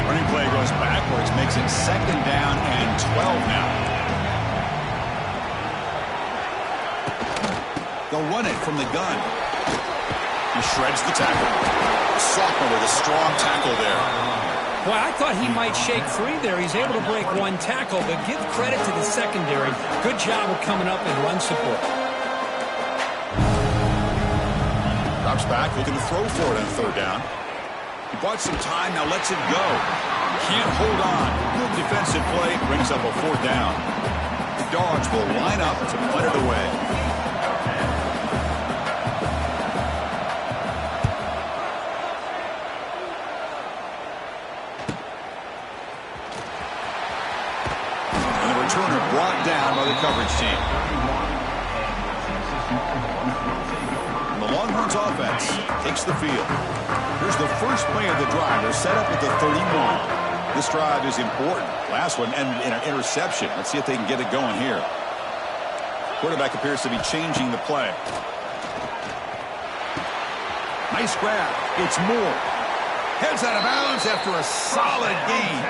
Running play goes backwards, makes it 2nd down and 12 now. They'll run it from the gun. He shreds the tackle. Sophomore with a strong tackle there. Well, I thought he might shake free there. He's able to break 1 tackle, but give credit to the secondary. Good job of coming up and run support. Drops back, looking to throw for it on 3rd down. He bought some time, now lets it go. Can't hold on. Good defensive play, brings up a 4th down. The Dogs will line up to punt it away. Turner brought down by the coverage team. And the Longhorns offense takes the field. Here's the first play of the drive. They're set up at the 31. This drive is important. Last one and an interception. Let's see if they can get it going here. Quarterback appears to be changing the play. Nice grab. It's Moore. Heads out of bounds after a solid gain.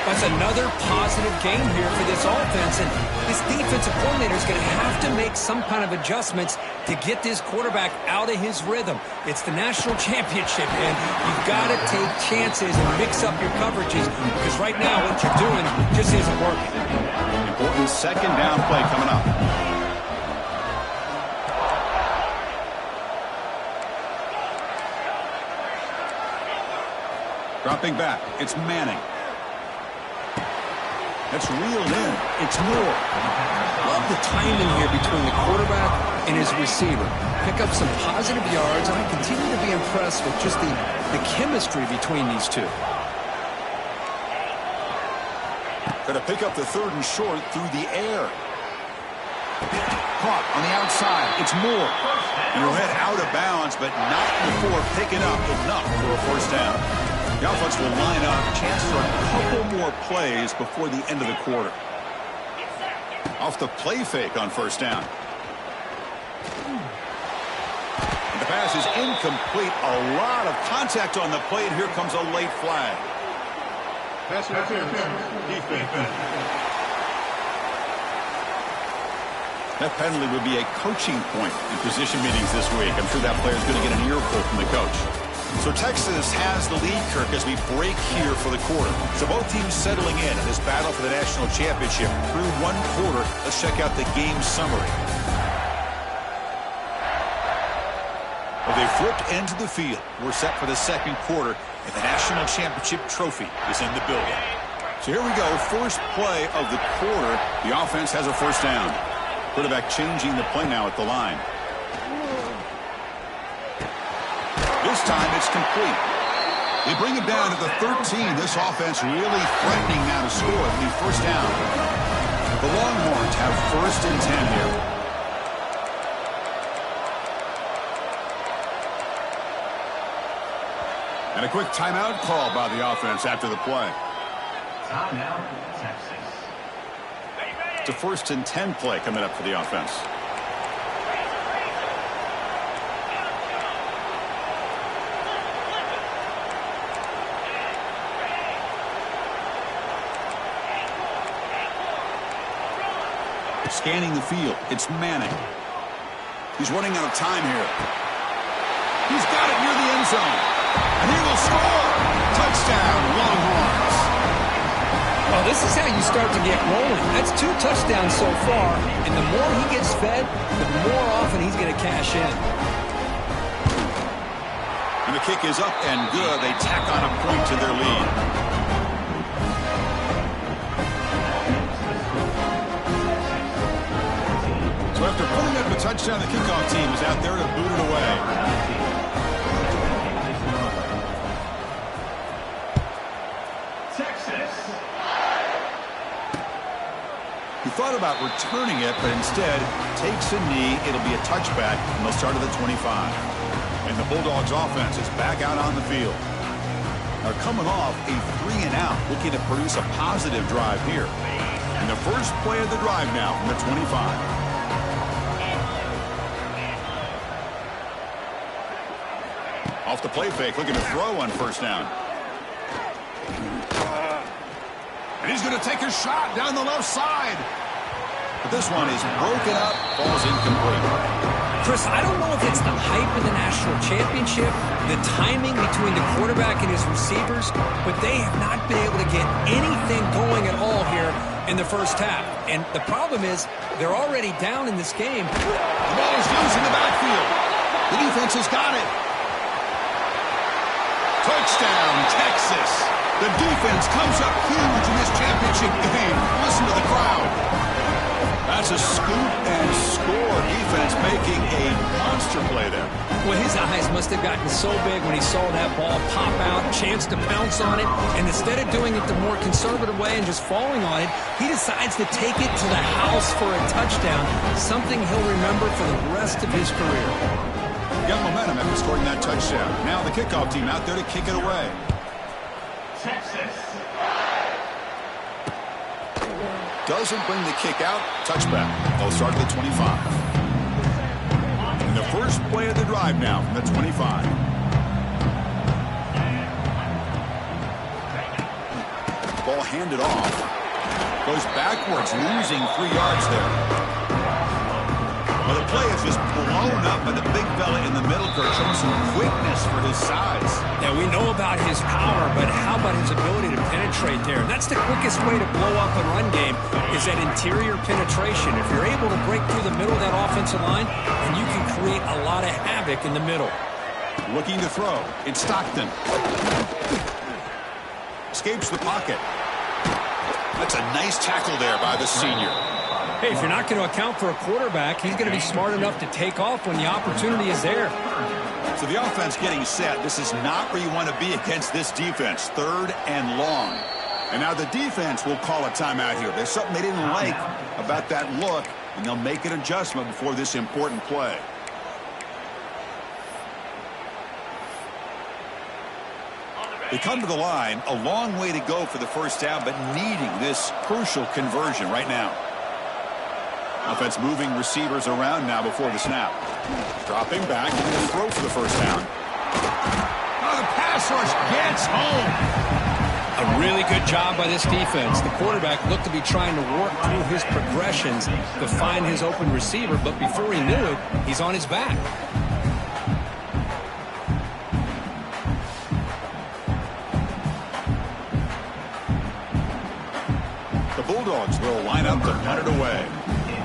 That's another positive game here for this offense, and this defensive coordinator is going to have to make some kind of adjustments to get this quarterback out of his rhythm. It's the national championship, and you've got to take chances and mix up your coverages, because right now what you're doing just isn't working. Important 2nd down play coming up. Dropping back, it's Manning. That's reeled in. It's Moore. Love the timing here between the quarterback and his receiver. Pick up some positive yards, and I continue to be impressed with just the chemistry between these two. Going to pick up the 3rd and short through the air. Caught on the outside. It's Moore. And he'll head out of bounds, but not before picking up enough for a 1st down. The offense will line up. Chance for a couple more plays before the end of the quarter. Off the play fake on first down. And the pass is incomplete. A lot of contact on the play, and here comes a late flag. Pass interference. Defense. That penalty would be a coaching point in position meetings this week. I'm sure that player is going to get an earful from the coach. So Texas has the lead, Kirk, as we break here for the quarter. So both teams settling in this battle for the national championship through one quarter. Let's check out the game summary. Well, they flipped into the field. We're set for the second quarter, and the national championship trophy is in the building. So here we go, first play of the quarter. The offense has a first down. Quarterback changing the play now at the line. This time it's complete. They bring it down to the 13. This offense really threatening now to score the first down. The Longhorns have first and 10 here. And a quick timeout call by the offense after the play. Timeout, Texas. It's a first and 10 play coming up for the offense. Scanning the field, it's Manning. He's running out of time here. He's got it near the end zone. And he will score. Touchdown, Longhorns. Well, this is how you start to get rolling. That's 2 touchdowns so far, and the more he gets fed, the more often he's going to cash in. And the kick is up and good. They tack on a point to their lead. So after pulling up a touchdown, the kickoff team is out there to boot it away. Thought about returning it, but instead takes a knee. It'll be a touchback, and they'll start at the 25. And the Bulldogs offense is back out on the field. They're coming off a 3-and-out, looking to produce a positive drive here. And the first play of the drive now from the 25. Off the play fake, looking to throw on first down. And he's going to take a shot down the left side. But this one is broken up, falls incomplete. Chris, I don't know if it's the hype of the national championship, the timing between the quarterback and his receivers, but they have not been able to get anything going at all here in the first half. And the problem is they're already down in this game. The ball is loose in the backfield. The defense has got it. Touchdown, Texas. The defense comes up huge in this championship game. Listen to the crowd. That's a scoop and score. Defense making a monster play there. Well, his eyes must have gotten so big when he saw that ball pop out, chance to pounce on it, and instead of doing it the more conservative way and just falling on it, he decides to take it to the house for a touchdown, something he'll remember for the rest of his career. Got momentum after scoring that touchdown. Now the kickoff team out there to kick it away. Texas. Doesn't bring the kick out. Touchback. They'll start at the 25. And the first play of the drive now from the 25. Ball handed off. Goes backwards, losing 3 yards there. Well, the play is just blown up by the big fella in the middle, Kirk, showing some quickness for his size. Now, we know about his power, but how about his ability to penetrate there? That's the quickest way to blow up a run game, is that interior penetration. If you're able to break through the middle of that offensive line, then you can create a lot of havoc in the middle. Looking to throw. It's Stockton. Escapes the pocket. That's a nice tackle there by the senior. Hey, if you're not going to account for a quarterback, he's going to be smart enough to take off when the opportunity is there. So the offense getting set. This is not where you want to be against this defense. 3rd and long. And now the defense will call a timeout here. There's something they didn't like about that look, and they'll make an adjustment before this important play. They come to the line, a long way to go for the first down, but needing this crucial conversion right now. Offense moving receivers around now before the snap. Dropping back and the throw for the first down. Oh, the pass rush gets home. A really good job by this defense. The quarterback looked to be trying to work through his progressions to find his open receiver, but before he knew it, he's on his back. The Bulldogs will line up to punt it away.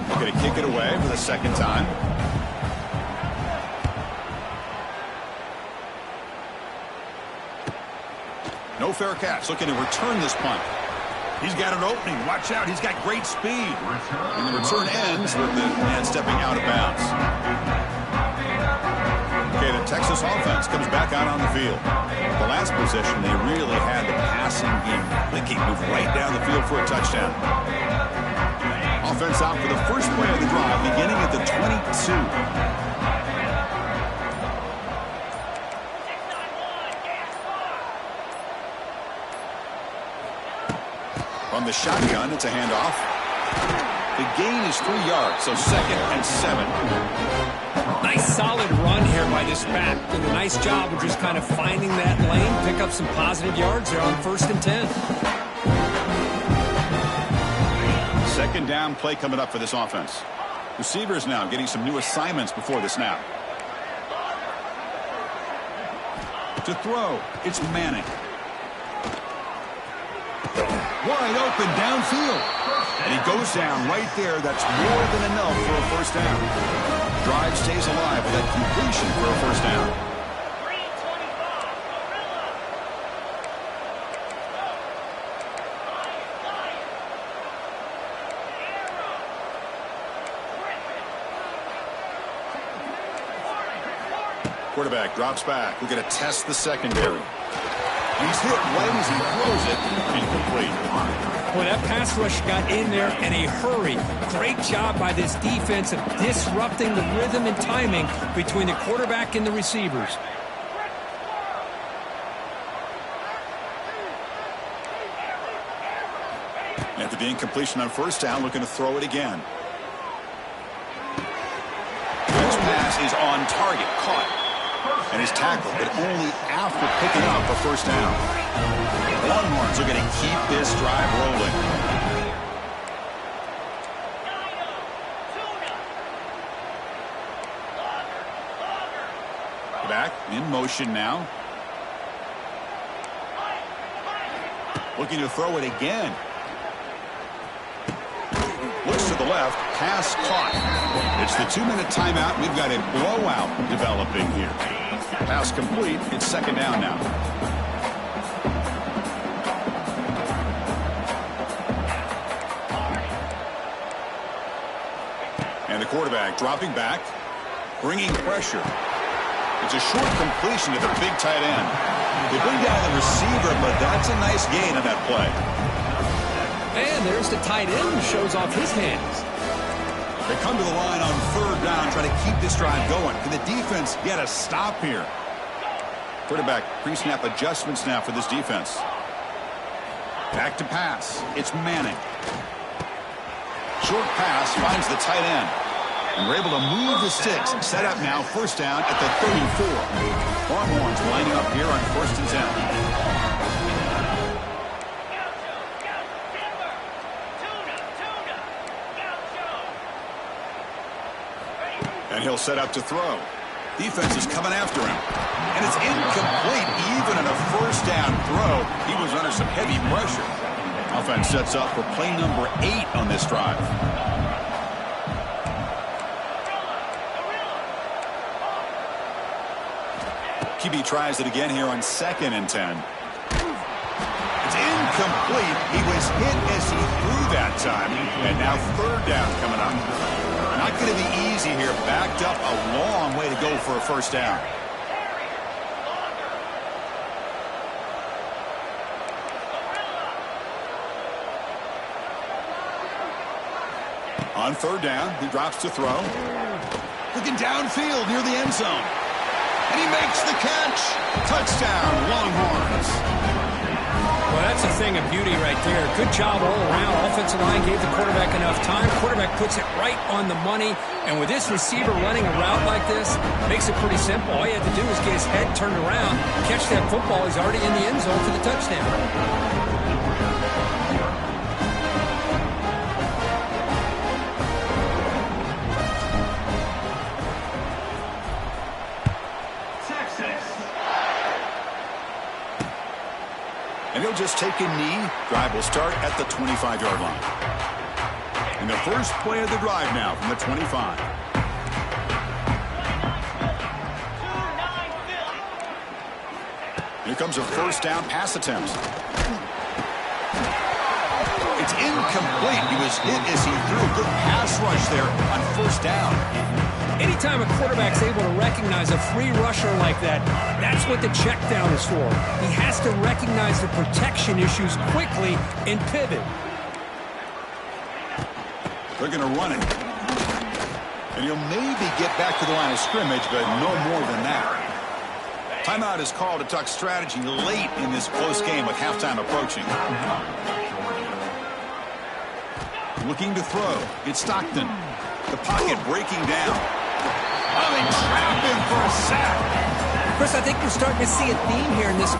Looking to kick it away for the second time. No fair catch. Looking to return this punt. He's got an opening. Watch out. He's got great speed. And the return ends with the man stepping out of bounds. Okay, the Texas offense comes back out on the field. The last possession, they really had the passing game clicking, move right down the field for a touchdown. Offense out for the first play of the drive, beginning at the 22. On the shotgun, it's a handoff. The gain is 3 yards, so 2nd and 7. Nice solid run here by this back. Did a nice job of just kind of finding that lane, pick up some positive yards there on 1st and 10. Second down play coming up for this offense. Receivers now getting some new assignments before the snap. To throw, it's Manning. Wide open downfield. And he goes down right there. That's more than enough for a first down. Drive stays alive with that completion for a first down. Quarterback drops back. We're going to test the secondary. He's hit right as he throws it. Incomplete. Boy, that pass rush got in there in a hurry. Great job by this defense of disrupting the rhythm and timing between the quarterback and the receivers. After the incompletion on first down, looking to throw it again. This pass is on target, caught. And he's tackled, but only after picking up a first down. The Longhorns are going to keep this drive rolling. Back in motion now. Looking to throw it again. Looks to the left, pass caught. It's the 2-minute timeout. We've got a blowout developing here. Pass complete. It's second down now. And the quarterback dropping back, bringing pressure. It's a short completion to the big tight end. They bring down the receiver, but that's a nice gain on that play. And there's the tight end who shows off his hands. They come to the line on third down, trying to keep this drive going. Can the defense get a stop here? Quarterback pre-snap adjustments now for this defense. Back to pass. It's Manning. Short pass finds the tight end. And we're able to move the sticks. Set up now, first down at the 34. Longhorns lining up here on 1st and 10. And he'll set up to throw. Defense is coming after him. And it's incomplete. Even on a first down throw, he was under some heavy pressure. Offense sets up for play number 8 on this drive. QB tries it again here on 2nd and 10. It's incomplete. He was hit as he threw that time. And now third down coming up. Not going to be easy here. Backed up a long way to go for a first down. On third down, he drops to throw. Looking downfield near the end zone. And he makes the catch. Touchdown, Longhorns. Well, that's a thing of beauty right there. Good job all around. Offensive line gave the quarterback enough time. Quarterback puts it right on the money. And with this receiver running a route like this, makes it pretty simple. All he had to do was get his head turned around, catch that football. He's already in the end zone for the touchdown. And he'll just take a knee. Drive will start at the 25-yard line. And the first play of the drive now from the 25. Here comes a first down pass attempt. It's incomplete. He was hit as he threw a good pass rush there on first down. Anytime a quarterback's able to recognize a free rusher like that, that's what the check down is for. He has to recognize the protection issues quickly and pivot. They're going to run it. And he'll maybe get back to the line of scrimmage, but no more than that. Timeout is called to talk strategy late in this close game with halftime approaching. Looking to throw. It's Stockton. The pocket breaking down. Oh, they trap him for a sack. Chris, I think we're starting to see a theme here in this.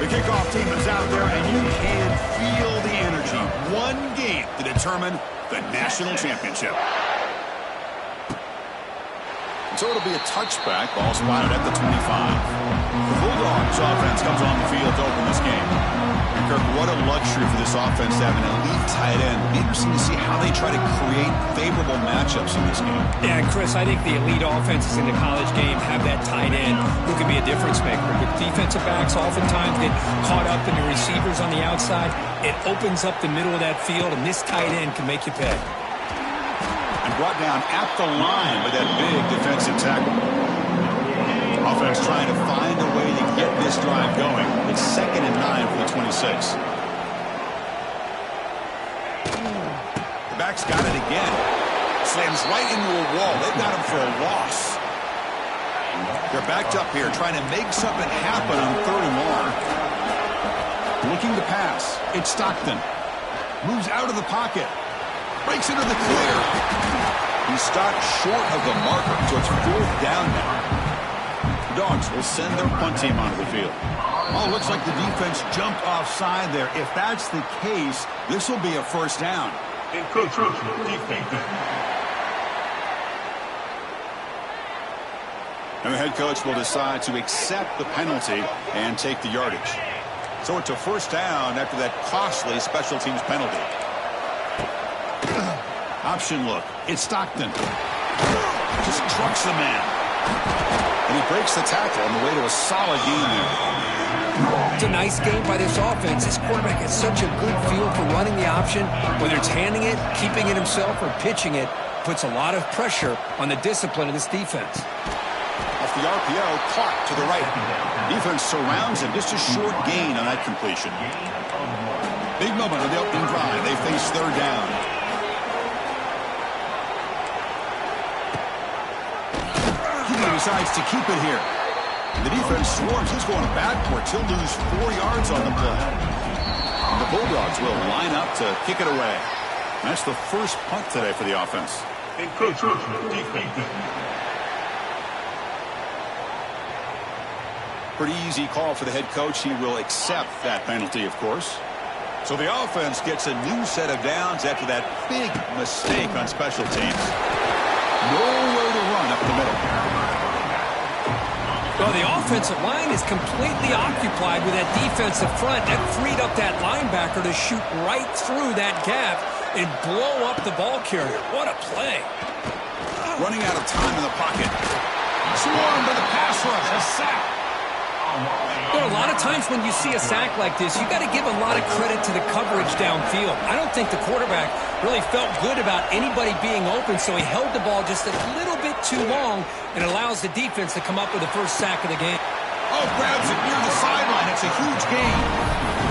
The kickoff team is out there, and you can feel the energy. One game to determine the national championship. So it'll be a touchback. Ball spotted at the 25. The Bulldogs offense comes on the field to open this game. And Kirk, what a luxury for this offense to have an elite tight end. It'll be interesting to see how they try to create favorable matchups in this game. Yeah, Chris, I think the elite offenses in the college game have that tight end who can be a difference maker. But defensive backs oftentimes get caught up in the receivers on the outside. It opens up the middle of that field, and this tight end can make you pay. And brought down at the line with that big defensive tackle. Offense trying to find a way to get this drive going. It's 2nd and 9 for the 26. The back's got it again. Slams right into a wall. They've got him for a loss. They're backed up here trying to make something happen on 3rd and long. Looking to pass. It's Stockton. Moves out of the pocket. Breaks into the clear. He stopped short of the marker, so it's 4th down now. The Dogs will send their punt team onto the field. Oh, looks like the defense jumped offside there. If that's the case, this will be a first down. And the head coach will decide to accept the penalty and take the yardage. So it's a first down after that costly special teams penalty. Option look. It's Stockton. Just trucks the man. And he breaks the tackle on the way to a solid game there. It's a nice game by this offense. This quarterback has such a good feel for running the option. Whether it's handing it, keeping it himself, or pitching it, puts a lot of pressure on the discipline of this defense. Off the RPO, caught to the right. Defense surrounds him. Just a short gain on that completion. Big moment on the opening drive. They face 3rd down. Decides to keep it here. The defense swarms. He's going backwards. He'll lose 4 yards on the play. And the Bulldogs will line up to kick it away. And that's the first punt today for the offense. Pretty easy call for the head coach. He will accept that penalty, of course. So the offense gets a new set of downs after that big mistake on special teams. Nowhere to run up the middle. Well, the offensive line is completely occupied with that defensive front. That freed up that linebacker to shoot right through that gap and blow up the ball carrier. What a play. Running out of time in the pocket. Swarmed by the pass rush. A sack. Well, a lot of times when you see a sack like this, you got to give a lot of credit to the coverage downfield. I don't think the quarterback really felt good about anybody being open, so he held the ball just a little bit too long and allows the defense to come up with the first sack of the game. Oh, grabs it near the sideline. It's a huge gain.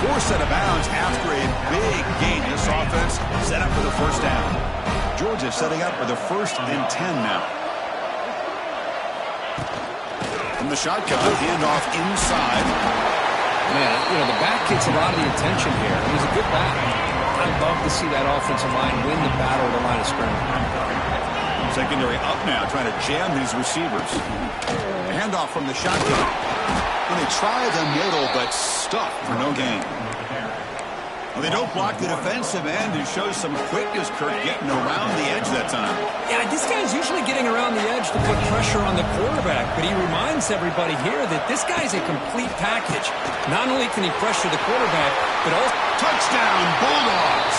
Forced out of bounds after a big gain. This offense set up for the first down. Georgia setting up for the 1st and 10 now. From the shotgun, handoff inside. Man, you know, the back gets a lot of the attention here. He's a good back. I'd love to see that offensive line win the battle at the line of scrimmage. Secondary up now, trying to jam these receivers. Handoff from the shotgun. And they try the middle, but stuck for no gain. Well, they don't block the defensive end, who shows some quickness, Kurt, getting around the edge that time. Yeah, this guy's usually getting around the edge to put pressure on the quarterback, but he reminds everybody here that this guy's a complete package. Not only can he pressure the quarterback, but also... Touchdown, Bulldogs!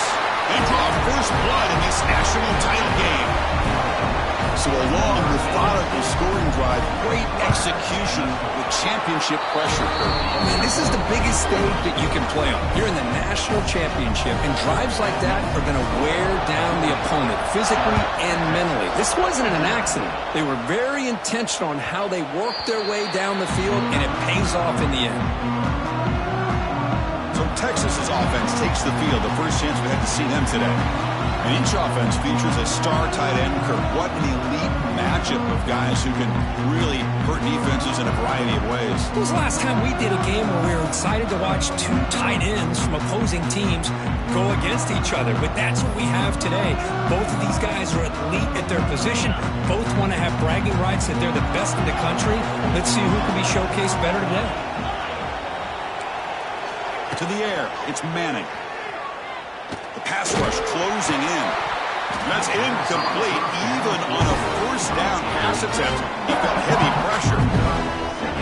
They draw first blood in this national title game. So a long, methodical scoring drive, great execution with championship pressure. Man, this is the biggest stage that you can play on. You're in the national championship, and drives like that are going to wear down the opponent physically and mentally. This wasn't an accident. They were very intentional on how they worked their way down the field, and it pays off in the end. So Texas's offense takes the field, the first chance we had to see them today. And each offense features a star tight end, Kurt. What an elite matchup of guys who can really hurt defenses in a variety of ways. When was the last time we did a game where we were excited to watch two tight ends from opposing teams go against each other? But that's what we have today. Both of these guys are elite at their position. Both want to have bragging rights that they're the best in the country. Let's see who can be showcased better today. To the air, it's Manning. The pass rush closing in. That's incomplete, even on a first down pass attempt. He felt heavy pressure.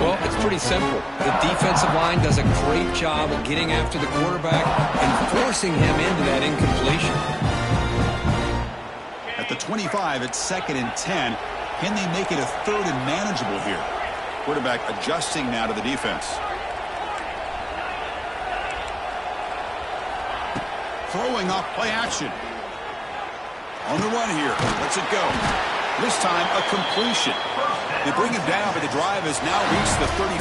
Well, it's pretty simple. The defensive line does a great job of getting after the quarterback and forcing him into that incompletion. At the 25, it's 2nd and 10. Can they make it a 3rd and manageable here? Quarterback adjusting now to the defense. Throwing off play action. On the run here. Lets it go. This time a completion. They bring him down, but the drive has now reached the 35.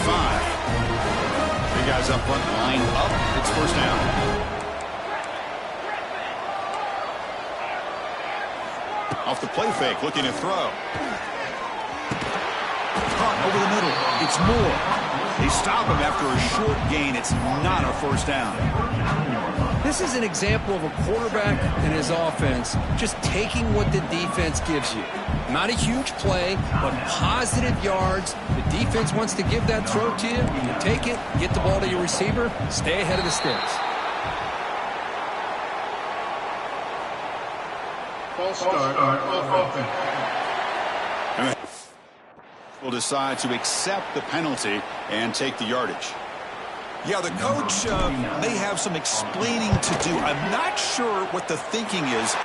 Three guys up front, line up. It's first down. Off the play fake, looking to throw. Caught over the middle. It's Moore. They stop him after a short gain. It's not a first down. This is an example of a quarterback and his offense just taking what the defense gives you. Not a huge play, but positive yards. The defense wants to give that throw to you. You take it, get the ball to your receiver, stay ahead of the sticks. False start offense. Will decide to accept the penalty and take the yardage. Yeah, the coach may have some explaining to do. I'm not sure what the thinking is.